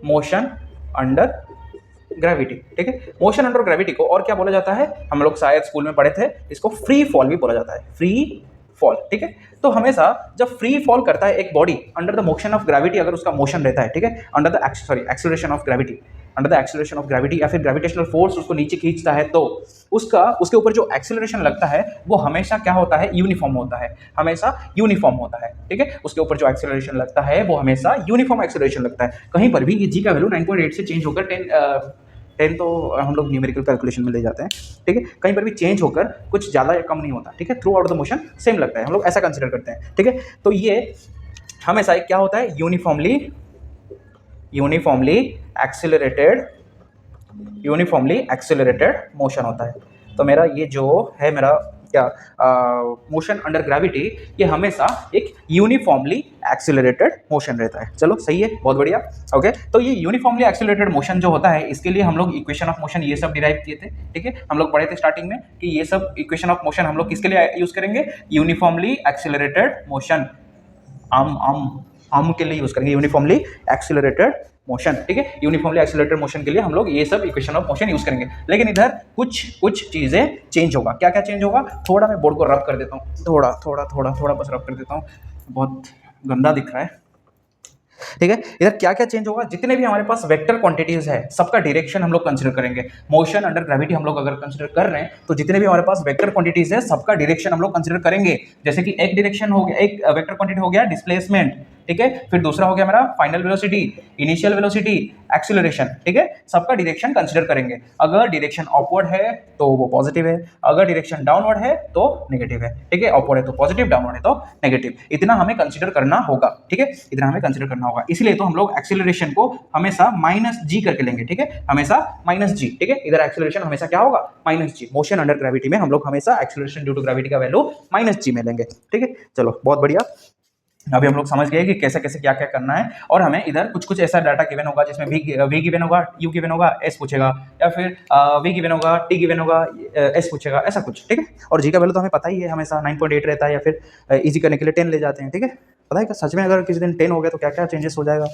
मोशन अंडर ग्रेविटी, ठीक है। मोशन अंडर ग्रेविटी को और क्या बोला जाता है? हम लोग शायद स्कूल में पढ़े थे, इसको फ्री फॉल भी बोला जाता है, फ्री फॉल, ठीक है। तो हमेशा जब फ्री फॉल करता है एक body under the motion of gravity, अगर उसका मोशन रहता है, ठीक है, under the acceleration of gravity, under the acceleration of gravity या फिर ग्रेविटेशनल फोर्स उसको नीचे खींचता है, तो उसके ऊपर जो एक्सेलरेशन लगता है वो हमेशा क्या होता है? यूनिफॉर्म होता है, हमेशा यूनिफॉर्म होता है, ठीक है। उसके ऊपर जो एक्सेलरेशन लगता है वो हमेशा यूनिफॉर्म एक्सेलरेशन लगता है। कहीं पर भी ये जी का वैल्यू 9.8 से चेंज होकर 10 तो हम लोग न्यूमेरिकल कैलकुलेशन में ले जाते हैं, ठीक है। कहीं पर भी चेंज होकर कुछ ज़्यादा या कम नहीं होता, ठीक है। Through out the motion same लगता है, हम लोग ऐसा कंसिडर करते हैं, ठीक है। तो ये हमेशा एक क्या होता है? यूनिफॉर्मली एक्सिलरेटेड मोशन होता है। तो मेरा ये जो है मेरा क्या मोशन अंडर ग्रेविटी, ये हमेशा एक यूनिफॉर्मली एक्सिलरेटेड मोशन रहता है। चलो सही है, बहुत बढ़िया। ओके, तो ये यूनिफॉर्मली एक्सिलरेटेड मोशन जो होता है, इसके लिए हम लोग इक्वेशन ऑफ मोशन ये सब डिराइव किए थे, ठीक है। हम लोग पढ़े थे स्टार्टिंग में कि ये सब इक्वेशन ऑफ मोशन हम लोग किसके लिए यूज करेंगे? यूनिफॉर्मली एक्सिलरेटेड मोशन, आम के लिए यूज करेंगे, यूनिफॉर्मली एक्सिलरेटेड मोशन, ठीक है। यूनिफॉर्मली एक्सिलरेटेड मोशन के लिए हम लोग ये सब इक्वेशन ऑफ मोशन यूज करेंगे। लेकिन इधर कुछ चीजें चेंज होगा। क्या क्या चेंज होगा? थोड़ा मैं बोर्ड को रब कर देता हूँ, थोड़ा बस रब कर देता हूँ, बहुत गंदा दिख रहा है, ठीक है। इधर क्या क्या चेंज होगा? जितने भी हमारे पास वेक्टर क्वांटिटीज है, सबका डायरेक्शन हम लोग कंसीडर करेंगे। मोशन अंडर ग्रेविटी हम लोग अगर कंसीडर कर रहे हैं, तो जितने भी हमारे पास वेक्टर क्वांटिटीज है, सबका डायरेक्शन हम लोग कंसीडर करेंगे। जैसे कि एक डायरेक्शन हो गया, एक वेक्टर क्वांटिटी हो गया डिस्प्लेसमेंट, ठीक है। फिर दूसरा हो गया मेरा final velocity, initial velocity, acceleration, ठीक है। सबका डायरेक्शन कंसीडर करेंगे। अगर डायरेक्शन अपवर्ड है तो वो पॉजिटिव है, अगर डायरेक्शन डाउनवर्ड है तो नेगेटिव है, ठीक है। अपवर्ड है तो पॉजिटिव, डाउनवर्ड है तो नेगेटिव। इतना हमें कंसीडर करना होगा, ठीक है, इतना हमें कंसीडर करना होगा। इसलिए तो हम लोग एक्सीलरेशन को हमेशा -g करके लेंगे, ठीक है, हमेशा -g, ठीक है। इधर एक्सीलरेशन हमेशा क्या होगा? -g। मोशन अंडर ग्रेविटी में हम लोग हमेशा एक्सीलरेशन ड्यू टू ग्रेविटी का वैल्यू -g में लेंगे, ठीक है। चलो बहुत बढ़िया। अभी हम लोग समझ गए कि कैसे कैसे क्या क्या करना है। और हमें इधर कुछ ऐसा डाटा गिवन होगा जिसमें v गिवन होगा, u गिवन होगा, s पूछेगा, या फिर v गिवन होगा, t गिवन होगा, s पूछेगा, ऐसा कुछ, ठीक है। और g का वैल्यू तो हमें पता ही है, हमेशा 9.8 रहता है, या फिर इजी करने के लिए 10 ले जाते हैं, ठीक है। पता है कि सच में अगर किसी दिन 10 हो गया तो क्या क्या चेंजेस हो जाएगा।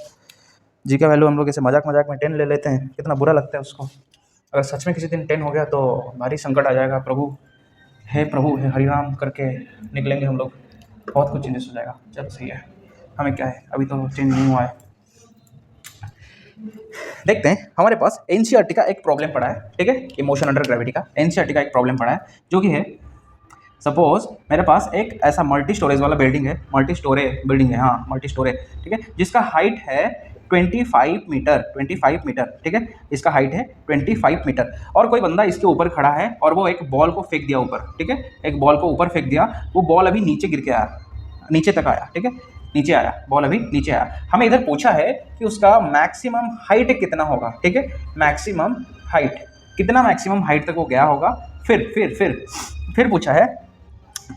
जी का वैल्यू हम लोग ऐसे मजाक में 10 ले लेते हैं, कितना बुरा लगता है उसको। अगर सच में किसी दिन 10 हो गया तो भारी संकट आ जाएगा। प्रभु हे हरिराम करके निकलेंगे हम लोग, बहुत कुछ चेंजेस हो जाएगा। चलो सही है, हमें क्या है, अभी तो चेंज नहीं हुआ है। देखते हैं, हमारे पास एनसीईआरटी का एक प्रॉब्लम पड़ा है, ठीक है, इमोशन अंडर ग्रेविटी का एनसीईआरटी का एक प्रॉब्लम पड़ा है, जो कि है सपोज मेरे पास एक ऐसा मल्टी स्टोरेज वाला बिल्डिंग है, मल्टी स्टोरेज, ठीक है, जिसका हाइट है 25 मीटर, ठीक है, इसका हाइट है 25 मीटर। और कोई बंदा इसके ऊपर खड़ा है और वो एक बॉल को फेंक दिया ऊपर, ठीक है, एक बॉल को ऊपर फेंक दिया, वो बॉल अभी नीचे गिर के आया, नीचे तक आया, ठीक है, नीचे आया, बॉल अभी नीचे आया। हमें इधर पूछा है कि उसका मैक्सिमम हाइट कितना होगा, ठीक है, मैक्सिमम हाइट कितना, मैक्सिमम हाइट तक वो गया होगा। फिर पूछा है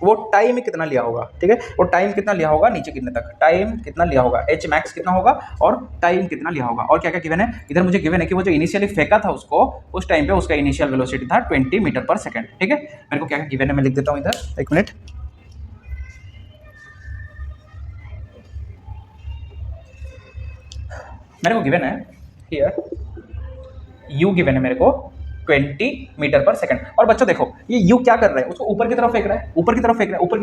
वो टाइम कितना लिया होगा, ठीक है, वो टाइम कितना लिया होगा नीचे गिरने तक, टाइम कितना लिया होगा, एच मैक्स कितना होगा और टाइम कितना लिया होगा। और क्या क्या गिवन है इधर? मुझे गिवन है कि वो जो इनिशियली फेंका था उसको, उस टाइम पे उसका इनिशियल वेलोसिटी था 20 मीटर पर सेकंड, ठीक है। मेरे को क्या क्या गिवन है मैं लिख देता हूँ इधर, एक मिनट। मेरे को गिवन है हियर, यू गिवन है मेरे को 20 मीटर पर सेकंड। और बच्चों देखो, ये यू क्या कर रहा है, उसको ऊपर की तरफ फेंक रहा है, ऊपर की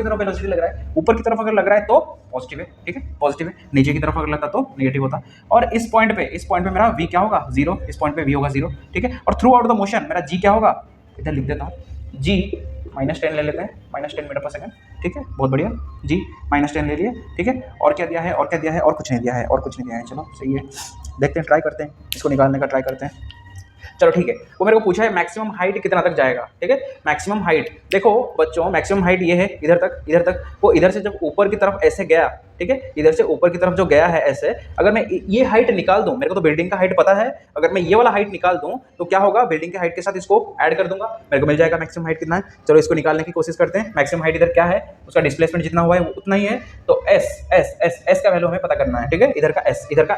तरफ वेलोसिटी लग रहा है, ऊपर की तरफ अगर लग रहा है तो पॉजिटिव है, ठीक है, पॉजिटिव है। नीचे की तरफ अगर लगता तो नेगेटिव होता। और इस पॉइंट पे मेरा v क्या होगा? 0। इस पॉइंट पे v होगा 0, ठीक है। और थ्रू आउट द मोशन मेरा g क्या होगा? इधर लिख देता हूँ, g -10 ले लेते हैं, -10 मीटर पर सेकंड, ठीक है, बहुत बढ़िया, g -10 ले लिए, ठीक है। और क्या दिया है, और कुछ नहीं दिया है, चलो सही है। देखते हैं, ट्राई करते हैं, इसको निकालने का ट्राई करते हैं। चलो ठीक है, वो मेरे को पूछा है मैक्सिमम हाइट कितना तक जाएगा, ठीक है। मैक्सिमम हाइट देखो बच्चों, मैक्सिमम हाइट ये है इधर तक, वो इधर से जब ऊपर की तरफ ऐसे गया ठीक है, इधर से ऊपर की तरफ जो गया है ऐसे, अगर मैं ये हाइट निकाल दूं, मेरे को तो बिल्डिंग का हाइट पता है, अगर मैं ये वाला हाइट निकाल दूं तो क्या होगा, बिल्डिंग के हाइट के साथ इसको ऐड कर दूंगा, मेरे को मिल जाएगा मैक्सिमम हाइट कितना है। चलो इसको निकालने की कोशिश करते हैं। मैक्सिमम हाइट इधर क्या है, उसका डिस्प्लेसमेंट जितना हुआ है उतना ही है, तो एस एस एस एस का वैल्यू हमें पता करना है, ठीक है, इधर का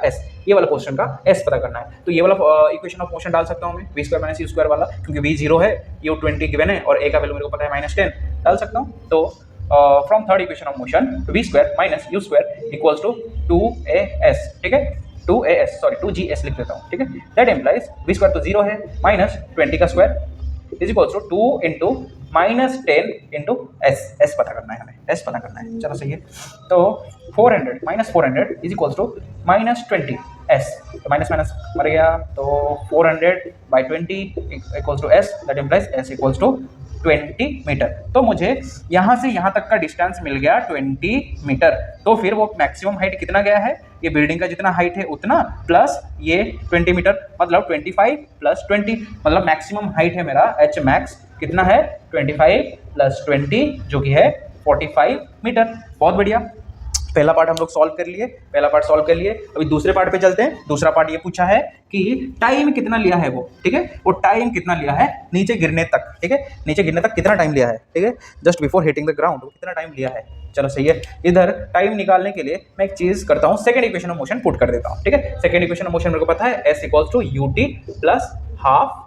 एस, ये वाला पोर्शन का एस पता करना है। तो ये वाला इक्वेशन ऑफ मोशन डाल सकता हूं मैं, v² - u² वाला, क्योंकि v 0 है, u 20 गिवन है और a का वैल्यू मेरे को पता है -10, डाल सकता हूं। तो from third equation of motion, v² - u² equals to 2as, ठीक है, 2as, सॉरी 2gs लिख देता हूं, ठीक है। दैट इंप्लाइज v² तो 0 है, -20 का square is equals to 2 into -10 into s पता करना है हमें, s पता करना है। चलो सही है। तो 400 - 400 इज इक्वल्स टू -20 s, तो माइनस माइनस मर गया, तो 400/20 equals to s, that implies s equals to 20 metre. तो मुझे यहाँ से यहाँ तक का डिस्टेंस मिल गया 20 मीटर। तो फिर वो मैक्सिमम हाइट कितना गया है, ये बिल्डिंग का जितना हाइट है उतना प्लस ये 20 मीटर, मतलब 25 + 20, मतलब मैक्सिमम हाइट है मेरा h मैक्स कितना है, 25 + 20 जो कि है 45 मीटर। बहुत बढ़िया, पहला पार्ट हम लोग सॉल्व कर लिए, पहला पार्ट सॉल्व कर लिए। अभी दूसरे पार्ट पे चलते हैं। दूसरा पार्ट ये पूछा है कि टाइम कितना लिया है वो, ठीक है, वो टाइम कितना लिया है नीचे गिरने तक, ठीक है, नीचे गिरने तक कितना टाइम लिया है, ठीक है, just before hitting the ground वो कितना टाइम लिया है। चलो सही है। इधर टाइम निकालने के लिए मैं एक चीज करता हूँ, second equation of motion put कर देता हूँ, ठीक है। सेकंड इक्वेशन ऑफ मोशन मेरे को पता है s = ut + हाफ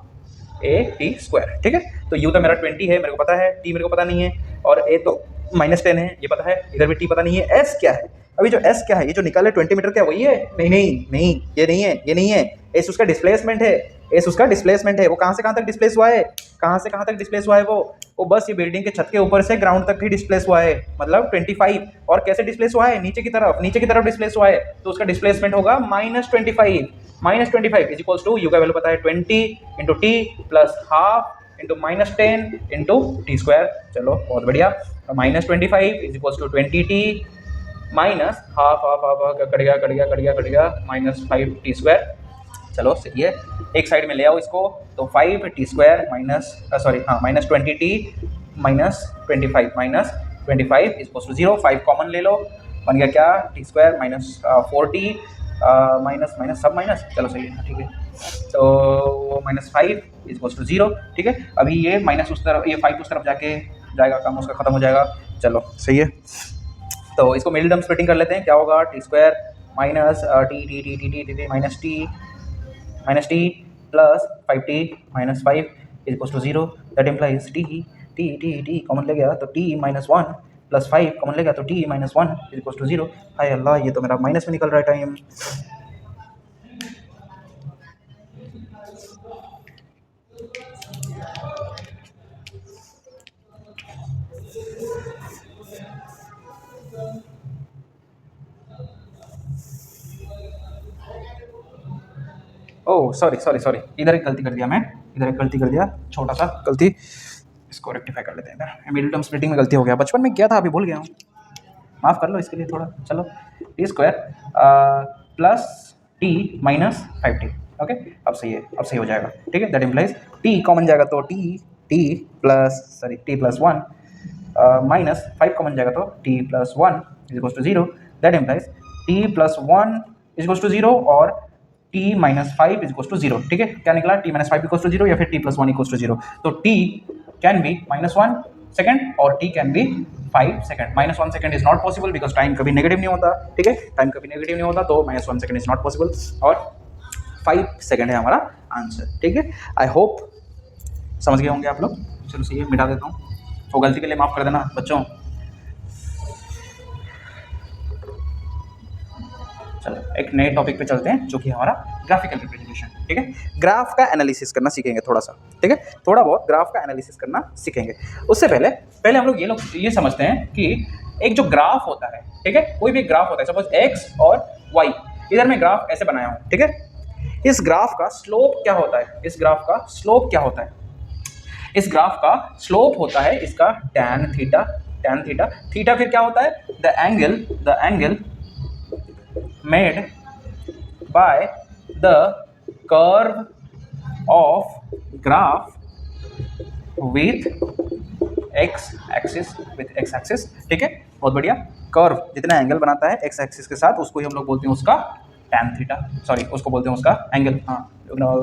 at², ठीक है। तो u तो मेरा 20 है, मेरे को पता है, t मेरे को पता नहीं है, और a तो -10 है, ये पता है, इधर भी t पता नहीं है। s क्या है, अभी जो s क्या है, ये जो निकाले 20 मीटर क्या वही है, नहीं नहीं नहीं, ये नहीं है, ये नहीं है, s उसका डिस्प्लेसमेंट है, s उसका डिस्प्लेसमेंट है। वो कहाँ से कहाँ तक डिस्प्लेस हुआ है, कहाँ से कहाँ तक डिस्प्लेस हुआ है वो बस ये बिल्डिंग के छत के ऊपर से ग्राउंड तक ही डिस्प्लेस हुआ है, मतलब 25। और कैसे डिस्प्लेस हुआ है, नीचे की तरफ डिस्प्लेस हुआ है, तो उसका डिस्प्लेसमेंट होगा -25। -25 इज इक्वल्स टू यू का वैल्यू पता है 20 into t plus half into -10 into t²। चलो बहुत बढ़िया। -25 is equals to 20t minus half cut गया -5t²। चलो सही है। एक साइड में ले आओ इसको, तो 5t² -20t -25 is equals to 0। 5 common ले लो, बन गया क्या, t² -4t माइनस सब माइनस, चलो सही है, ठीक है। तो -5 इज इक्वल्स टू 0, ठीक है। अभी ये माइनस उस तरफ, ये 5 उस तरफ जाके जाएगा, काम उसका खत्म हो जाएगा। चलो सही है। तो इसको मिडिल टर्म स्प्लिटिंग कर लेते हैं, क्या होगा, t² minus t plus 5t -5 is equals to 0। That implies t common ले गया तो t -1 प्लस 5 कॉमन ले गया तो t -1 इज इक्वल्स टू 0। हाय अल्लाह, ये तो मेरा माइनस में निकल रहा है टाइम। ओह सॉरी, इधर एक गलती कर दिया, छोटा सा गलती, इसको रेक्टिफाई कर लेते हैं। इधर मिडिल टर्म स्प्लिटिंग में गलती हो गया, बचपन में किया था, अभी भूल गया हूँ, माफ़ कर लो इसके लिए थोड़ा। चलो t² plus t -5t, okay, अब सही है, अब सही हो जाएगा, ठीक है। दैट इम्प्लाइज t कॉमन जाएगा तो t प्लस 1 -5 कॉमन जाएगा तो t plus 1 is equals to 0। That implies t plus 1 is equals to 0 और t -5 इज इक्वल्स टू 0, ठीक है। क्या निकला, t -5 इक्वल्स टू 0 या फिर t प्लस 1 इक्वल्स टू 0। तो t कैन बी -1 सेकंड और t can be 5 second. -1 second is not possible because time कभी नेगेटिव नहीं होता, ठीक है, टाइम कभी नेगेटिव नहीं होता, तो -1 सेकंड इज नॉट पॉसिबल, और 5 सेकंड है हमारा आंसर, ठीक है। आई होप समझ गए होंगे आप लोग। चलो सही है, मिटा देता हूँ, वो गलती के लिए माफ़ कर देना बच्चों। चलो एक नए टॉपिक पे चलते हैं, जो कि हमारा ग्राफिकल रिप्रेजेंटेशन, ठीक है। ग्राफ का एनालिसिस करना सीखेंगे थोड़ा सा, ठीक है, थोड़ा बहुत ग्राफ का एनालिसिस करना सीखेंगे। उससे पहले हम लोग ये समझते हैं कि एक जो ग्राफ होता है, ठीक है, कोई भी ग्राफ होता है, सपोज एक्स और वाई, इधर मैं ग्राफ ऐसे बनाया हूँ, ठीक है। इस ग्राफ का स्लोप क्या होता है, इस ग्राफ का स्लोप क्या होता है, इस ग्राफ का स्लोप होता है इसका tan थीटा। थीटा फिर क्या होता है, the angle made by the curve of graph with x axis, ठीक है। बहुत बढ़िया। कर्व जितना एंगल बनाता है एक्स एक्सिस के साथ उसको ही हम लोग बोलते हैं उसका टैन थीटा, सॉरी उसको बोलते हैं उसका एंगल, हाँ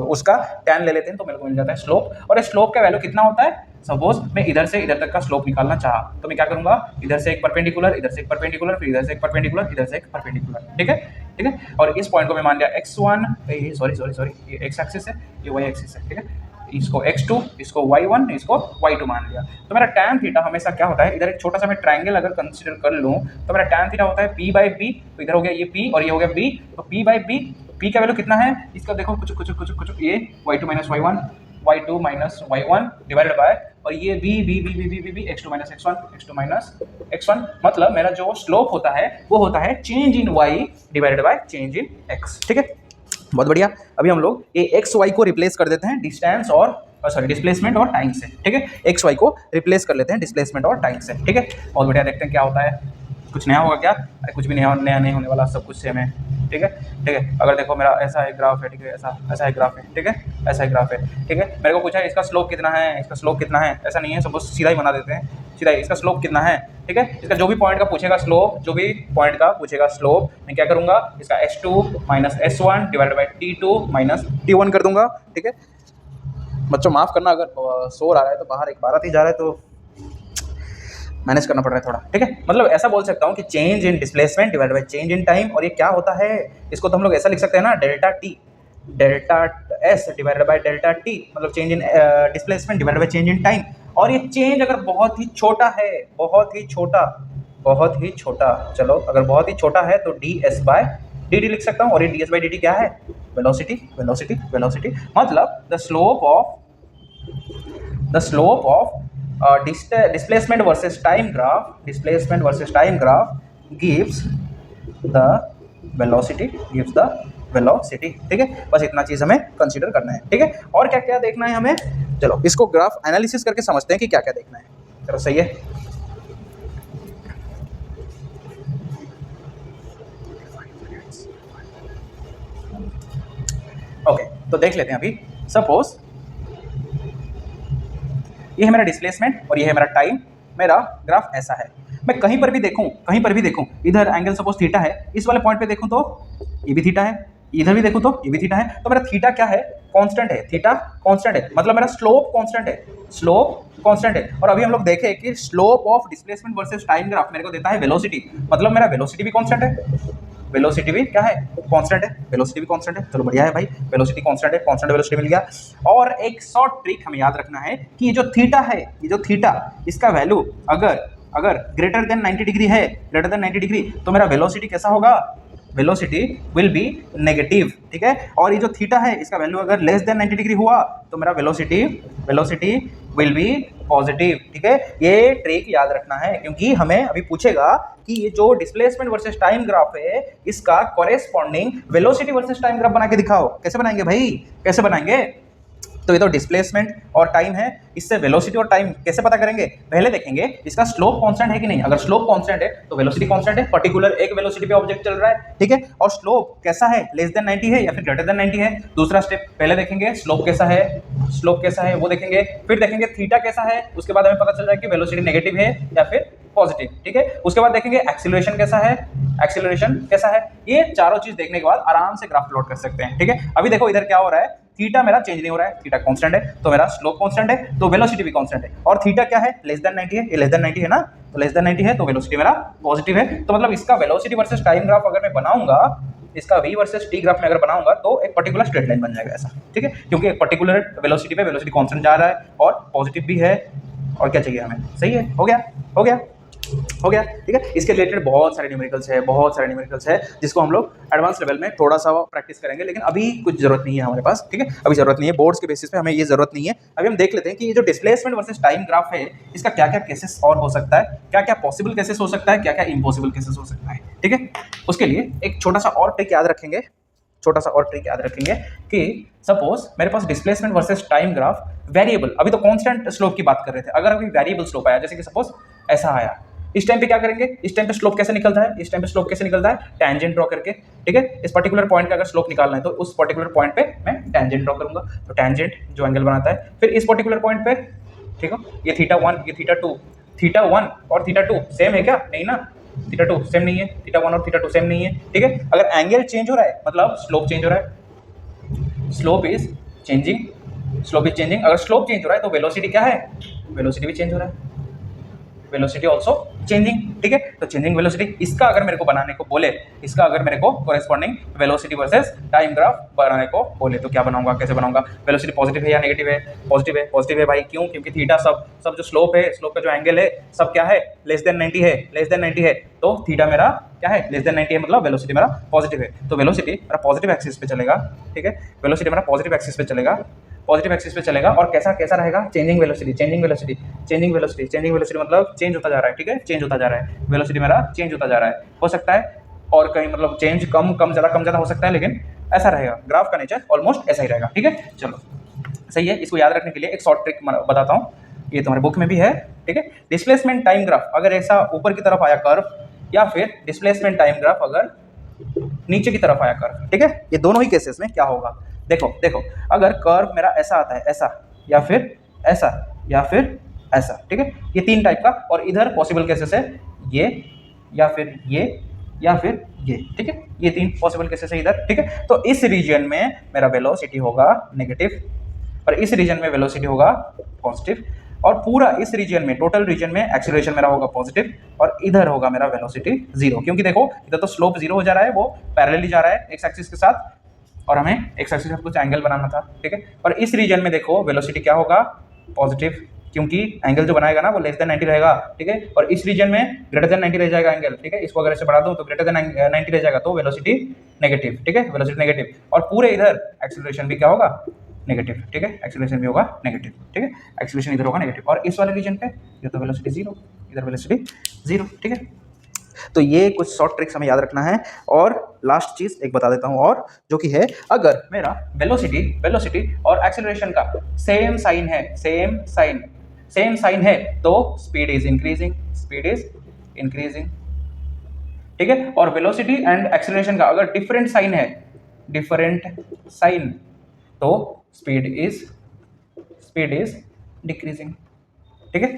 उसका टैन ले लेते हैं तो मेरे को मिल जाता है स्लोप। और स्लोप का वैल्यू कितना होता है, सपोज मैं इधर से इधर तक का स्लोप निकालना चाहा तो मैं क्या करूंगा, इधर से एक परपेंडिकुलर, इधर से एक परपेंडिकुलर, फिर इधर से एक परपेंडिकुलर, इधर से एक परपेंडिकुलर, ठीक है ठीक है। और इस पॉइंट को मैं मान लिया x1, सॉरी सॉरी सॉरी ये x एक्सिस है, ये y एक्सिस है, ठीक है। इसको x2, इसको y1, इसको y2 मान लिया। तो मेरा tan थीटा हमेशा क्या होता है, इधर एक छोटा सा मैं ट्रायंगल अगर कंसीडर कर लूं तो मेरा tan थीटा होता है p/b, तो इधर हो गया ये p और ये हो गया b, तो p/b, p का वैल्यू कितना है इसका देखो कुछ कुछ कुछ कुछ ये y2 - y1, y2 - y1 divided by, और ये b x2 - x1, मतलब मेरा जो स्लोप होता है वो होता है change in y divided by change in x, ठीक है। बहुत बढ़िया। अभी हम लोग ये एक्स वाई को रिप्लेस कर देते हैं डिस्टेंस और सॉरी डिस्प्लेसमेंट और टाइम से, ठीक है। एक्स वाई को रिप्लेस कर लेते हैं डिस्प्लेसमेंट और टाइम से, ठीक है। बहुत बढ़िया, देखते हैं क्या होता है, कुछ नया होगा क्या, अरे कुछ भी नया नहीं होने वाला, सब कुछ सेम है, ठीक है ठीक है। अगर देखो मेरा ऐसा एक ग्राफ है, ठीक है, ऐसा एक ग्राफ है, ठीक है, ऐसा एक ग्राफ है, ठीक है। मेरे को पूछा है इसका स्लोप कितना है, इसका स्लोप कितना है, ऐसा नहीं है, सपोज सीधा ही बना देते हैं, सीधा ही इसका स्लोप कितना है, ठीक है। इसका जो भी पॉइंट का पूछेगा स्लोप, जो भी पॉइंट का पूछेगा स्लोप, मैं क्या करूंगा, इसका s2 - s1 divided by t2 - t1 कर दूंगा, ठीक है। बच्चों माफ करना अगर शोर आ रहा है तो बाहर एक बाराती जा रहा है तो मैनेज करना पड़ रहा है थोड़ा, ठीक है। मतलब ऐसा बोल सकता हूँ कि change in displacement divide by change in time, और ये क्या होता है, इसको तो हम लोग ऐसा लिख सकते हैं ना, delta s divided by delta t, मतलब change in displacement divide by change in time. और ये चेंज अगर बहुत ही छोटा है, बहुत ही छोटा, चलो अगर बहुत ही छोटा है तो d S by D t लिख सकता हूँ, और ये d S by D t क्या है, वेलोसिटी, मतलब the slope of displacement versus time graph gives the velocity, ठीक है। बस इतना चीज हमें कंसीडर करना है, ठीक है। और क्या क्या देखना है हमें, चलो इसको ग्राफ एनालिसिस करके समझते हैं कि क्या क्या देखना है, चलो सही है। ओके तो देख लेते हैं अभी, सपोज ये है मेरा डिस्प्लेसमेंट और ये है मेरा टाइम, मेरा ग्राफ ऐसा है। मैं कहीं पर भी देखूं, इधर एंगल सपोज थीटा है, इस वाले पॉइंट पे देखूं तो ये भी थीटा है, इधर भी देखूं तो ये भी थीटा है, तो मेरा थीटा क्या है, कांस्टेंट है, थीटा कांस्टेंट है, मतलब मेरा स्लोप कांस्टेंट है। और अभी हम लोग देखें कि slope of displacement versus time graph मेरे को देता है वेलोसिटी, मतलब मेरा वेलोसिटी भी कांस्टेंट है, वेलोसिटी भी क्या है, कांस्टेंट है, चलो बढ़िया है भाई, वेलोसिटी कांस्टेंट है, कांस्टेंट वेलोसिटी मिल गया। और एक शॉर्ट ट्रिक हमें याद रखना है कि ये जो थीटा इसका वैल्यू अगर ग्रेटर देन 90 डिग्री है, तो मेरा वेलोसिटी कैसा होगा, वेलोसिटी विल बी नेगेटिव, ठीक है। और ये जो थीटा है इसका वैल्यू अगर लेस देन 90 डिग्री हुआ तो मेरा वेलोसिटी विल बी पॉजिटिव, ठीक है। ये ट्रिक याद रखना है क्योंकि हमें अभी पूछेगा कि ये जो डिस्प्लेसमेंट वर्सेस टाइम ग्राफ है इसका corresponding velocity versus time graph बना के दिखाओ। कैसे बनाएंगे भाई, कैसे बनाएंगे, तो ये तो डिस्प्लेसमेंट और टाइम है, इससे वेलोसिटी और टाइम कैसे पता करेंगे, पहले देखेंगे इसका स्लोप कांस्टेंट है कि नहीं। अगर स्लोप कांस्टेंट है तो वेलोसिटी कांस्टेंट है, पर्टिकुलर एक वेलोसिटी पे ऑब्जेक्ट चल रहा है, ठीक है। और स्लोप कैसा है, लेस देन 90 है या फिर ग्रेटर देन 90 है। दूसरा स्टेप, पहले देखेंगे स्लोप कैसा है वो देखेंगे, फिर देखेंगे थीटा कैसा है, उसके बाद हमें पता चल जाए कि वेलोसिटी नेगेटिव है या फिर पॉजिटिव, ठीक है। उसके बाद देखेंगे एक्सीलरेशन कैसा है, ये चारों चीज देखने के बाद आराम से ग्राफ प्लॉट कर सकते हैं, ठीक है। अभी देखो इधर क्या हो रहा है, थीटा मेरा चेंज नहीं हो रहा है, थीटा कांस्टेंट है, तो मेरा स्लोप कांस्टेंट है, तो वेलोसिटी भी कांस्टेंट है। और थीटा क्या है, लेस देन 90 है, ये लेस देन 90 है ना, तो लेस देन 90 है तो वेलोसिटी मेरा पॉजिटिव है। तो मतलब इसका वेलोसिटी वर्सेस टाइम ग्राफ अगर मैं बनाऊंगा, इसका v वर्सेस t ग्राफ में अगर बनाऊंगा तो एक पर्टिकुलर स्ट्रेट लाइन बन जाएगा ऐसा, ठीक है। क्योंकि एक पर्टिकुलर वेलोसिटी पे वेलोसिटी कांस्टेंट जा रहा है और पॉजिटिव भी है, और क्या चाहिए हमें, सही है, हो गया, ठीक है। इसके रिलेटेड बहुत सारे न्यूमेरिकल्स है जिसको हम लोग एडवांस लेवल में थोड़ा सा प्रैक्टिस करेंगे, लेकिन अभी कुछ जरूरत नहीं है हमारे पास, ठीक है। अभी जरूरत नहीं है, बोर्ड्स के बेसिस पे हमें ये जरूरत नहीं है। अभी हम देख लेते हैं कि ये जो डिस्प्लेसमेंट वर्सेस टाइम ग्राफ है इसका क्या क्या केसेस और हो सकता है, क्या क्या पॉसिबल केसेस हो सकता है, क्या क्या इम्पॉसिबल केसेस हो सकता है, ठीक है। उसके लिए एक छोटा सा और ट्रिक याद रखेंगे कि सपोज मेरे पास displacement versus time graph variable, अभी तो कांस्टेंट स्लोप की बात कर रहे थे, अगर अभी वेरिएबल स्लोप आया, जैसे कि सपोज ऐसा आया, इस टाइम पे क्या करेंगे, इस टाइम पे स्लोप कैसे निकलता है, टैंजेंट ड्रॉ करके, ठीक है। इस पर्टिकुलर पॉइंट का अगर स्लोप निकालना है तो उस पर्टिकुलर पॉइंट पे मैं टैंजेंट ड्रॉ करूंगा, तो टैंजेंट जो एंगल बनाता है, फिर इस पर्टिकुलर पॉइंट पे, ठीक है, ये थीटा 1 ये थीटा 2, थीटा 1 और थीटा 2 सेम है क्या? नहीं ना, थीटा 2 सेम नहीं है, थीटा 1 और थीटा 2 सेम नहीं है, ठीक है। अगर एंगल चेंज हो रहा है मतलब स्लोप चेंज हो रहा है, slope is changing, slope is changing. अगर स्लोप चेंज हो रहा है तो वेलोसिटी क्या है? वेलोसिटी भी चेंज हो रहा है, वेलोसिटी ऑल्सो चेंजिंग, ठीक है। तो चेंजिंग वेलोसिटी, इसका अगर मेरे को बनाने को बोले, इसका अगर मेरे को corresponding velocity versus time graph बनाने को बोले तो क्या बनाऊंगा, कैसे बनाऊंगा? वेलोसिटी पॉजिटिव है या नेगेटिव है? पॉजिटिव है, पॉजिटिव है भाई, क्यों? क्योंकि थीटा सब जो स्लोप है, स्लोप का जो एंगल है सब क्या है? लेस देन 90 है, लेस देन 90 है, तो थीटा मेरा क्या है? लेस देन 90 है, मतलब वेलोसिटी मेरा पॉजिटिव है। तो वेलोसिटी मेरा पॉजिटिव एक्सिस पे चलेगा, ठीक है। वेलोसिटी मेरा पॉजिटिव एक्सिस पे चलेगा, पॉजिटिव एक्सिस पे चलेगा। और कैसा कैसा रहेगा? Changing velocity, changing velocity, changing velocity, changing velocity मतलब चेंज होता जा रहा है, ठीक है, चेंज होता जा रहा है, वेलोसिटी मेरा चेंज होता जा रहा है। हो सकता है और कहीं मतलब चेंज कम कम ज़्यादा हो सकता है, लेकिन ऐसा रहेगा, ग्राफ का नेचर ऑलमोस्ट ऐसा ही रहेगा, ठीक है। चलो सही है। इसको याद रखने के लिए एक शॉर्ट ट्रिक बताता हूँ, ये तुम्हारे बुक में भी है, ठीक है। डिस्प्लेसमेंट टाइम ग्राफ अगर ऐसा ऊपर की तरफ आया कर्व, या फिर डिस्प्लेसमेंट टाइम ग्राफ अगर नीचे की तरफ आया कर्व, ठीक है, ये दोनों ही केसेस में क्या होगा? देखो देखो, अगर कर्व मेरा ऐसा आता है, ऐसा या फिर ऐसा या फिर ऐसा, ठीक है, ये तीन टाइप का। और इधर पॉसिबल केसेस है ये या फिर ये या फिर ये, ठीक है, ये तीन पॉसिबल केसेस है इधर, ठीक है। तो इस रीजन में मेरा वेलोसिटी होगा नेगेटिव और इस रीजन में वेलोसिटी होगा पॉजिटिव, और पूरा इस रीजन में, टोटल रीजन में एक्सीलरेशन मेरा होगा पॉजिटिव और इधर होगा मेरा वेलोसिटी जीरो, क्योंकि देखो इधर तो स्लोप जीरो हो जा रहा है, वो पैरेलली जा रहा है एक्स एक्सिस के साथ, और हमें एक्स एक्सिस पे कुछ एंगल बनाना था, ठीक है। और इस रीजन में देखो वेलोसिटी क्या होगा? पॉजिटिव, क्योंकि एंगल जो बनाएगा ना वो लेस देन 90 रहेगा, ठीक है। और इस रीजन में ग्रेटर देन 90 रह जाएगा एंगल, ठीक है। इसको अगर ऐसे बढ़ा दूं तो ग्रेटर देन 90 रह जाएगा, तो वेलोसिटी नेगेटिव, ठीक है, वेलोसिटी नेगेटिव। और पूरे इधर एक्सीलरेशन भी क्या होगा? नेगेटिव, ठीक है, एक्सीलरेशन भी होगा नेगेटिव, ठीक है, एक्सीलरेशन इधर होगा नेगेटिव। और इस वाले रीजन पे ये तो वेलोसिटी जीरो, इधर वेलोसिटी जीरो, ठीक है। तो ये कुछ शॉर्ट ट्रिक्स हमें याद रखना है। और लास्ट चीज एक बता देता हूं, और जो कि है, अगर मेरा वेलोसिटी और एक्सीलरेशन का सेम साइन है, सेम साइन है, तो स्पीड इज इंक्रीजिंग, ठीक है। और वेलोसिटी एंड एक्सीलरेशन का अगर डिफरेंट साइन तो स्पीड इज डिक्रीजिंग, ठीक है।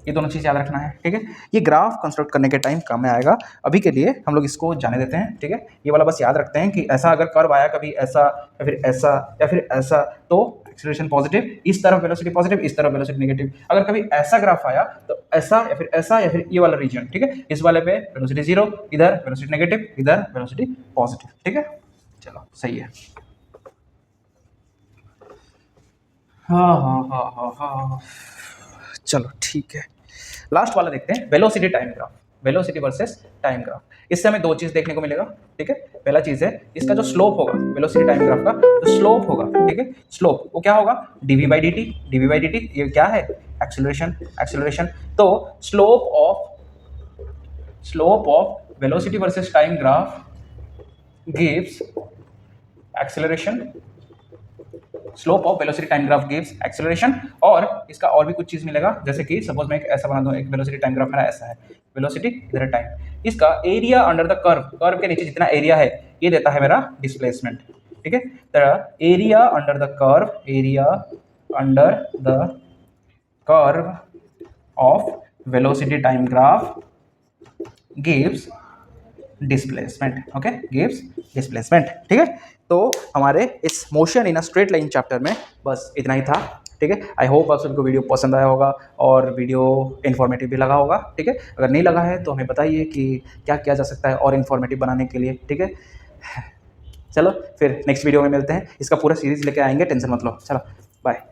ये दोनों चीज़ याद रखना है, ठीक है। ये ग्राफ कंस्ट्रक्ट करने के टाइम काम में आएगा, अभी के लिए हम लोग इसको जाने देते हैं, ठीक है। ये वाला बस याद रखते हैं कि ऐसा अगर कर्व आया कभी ऐसा या फिर ऐसा या फिर ऐसा, तो एक्सीलरेशन पॉजिटिव, इस तरफ वेलोसिटी पॉजिटिव, इस तरफ वेलोसिटी नेगेटिव। अगर कभी ऐसा ग्राफ आया तो ऐसा या फिर ये वाला रीजन, ठीक है, इस वाले पे वेलोसिटी जीरो, इधर वेलोसिटी नेगेटिव, इधर वेलोसिटी पॉजिटिव, ठीक है। चलो सही है। हाँ, चलो ठीक है। लास्ट वाला देखते हैं, velocity time graph, velocity versus time graph. इससे हमें दो चीज देखने को मिलेगा, ठीक है। पहला चीज है इसका जो स्लोप होगा, वेलोसिटी टाइम ग्राफ का जो स्लोप होगा, ठीक है, स्लोप वो क्या होगा? dv/dt, ये क्या है? एक्सीलरेशन। तो slope of velocity versus time graph gives acceleration, slope of velocity time graph gives acceleration. और इसका और भी कुछ चीज मिलेगा, जैसे कि सपोज मैं एक ऐसा बना दूं, एक वेलोसिटी टाइम ग्राफ मेरा ऐसा है, वेलोसिटी इधर टाइम, इसका एरिया अंडर द कर्व के नीचे जितना एरिया है ये देता है मेरा डिस्प्लेसमेंट, ठीक है। तो area under the curve of velocity time graph gives displacement, okay, gives displacement, ठीक है। तो हमारे इस motion in a straight line chapter में बस इतना ही था, ठीक है। आई होप आप सबको वीडियो पसंद आया होगा और वीडियो इन्फॉर्मेटिव भी लगा होगा, ठीक है। अगर नहीं लगा है तो हमें बताइए कि क्या किया जा सकता है और इन्फॉर्मेटिव बनाने के लिए, ठीक है। चलो फिर नेक्स्ट वीडियो में मिलते हैं, इसका पूरा सीरीज लेके आएंगे, टेंशन मत लो। चलो बाय।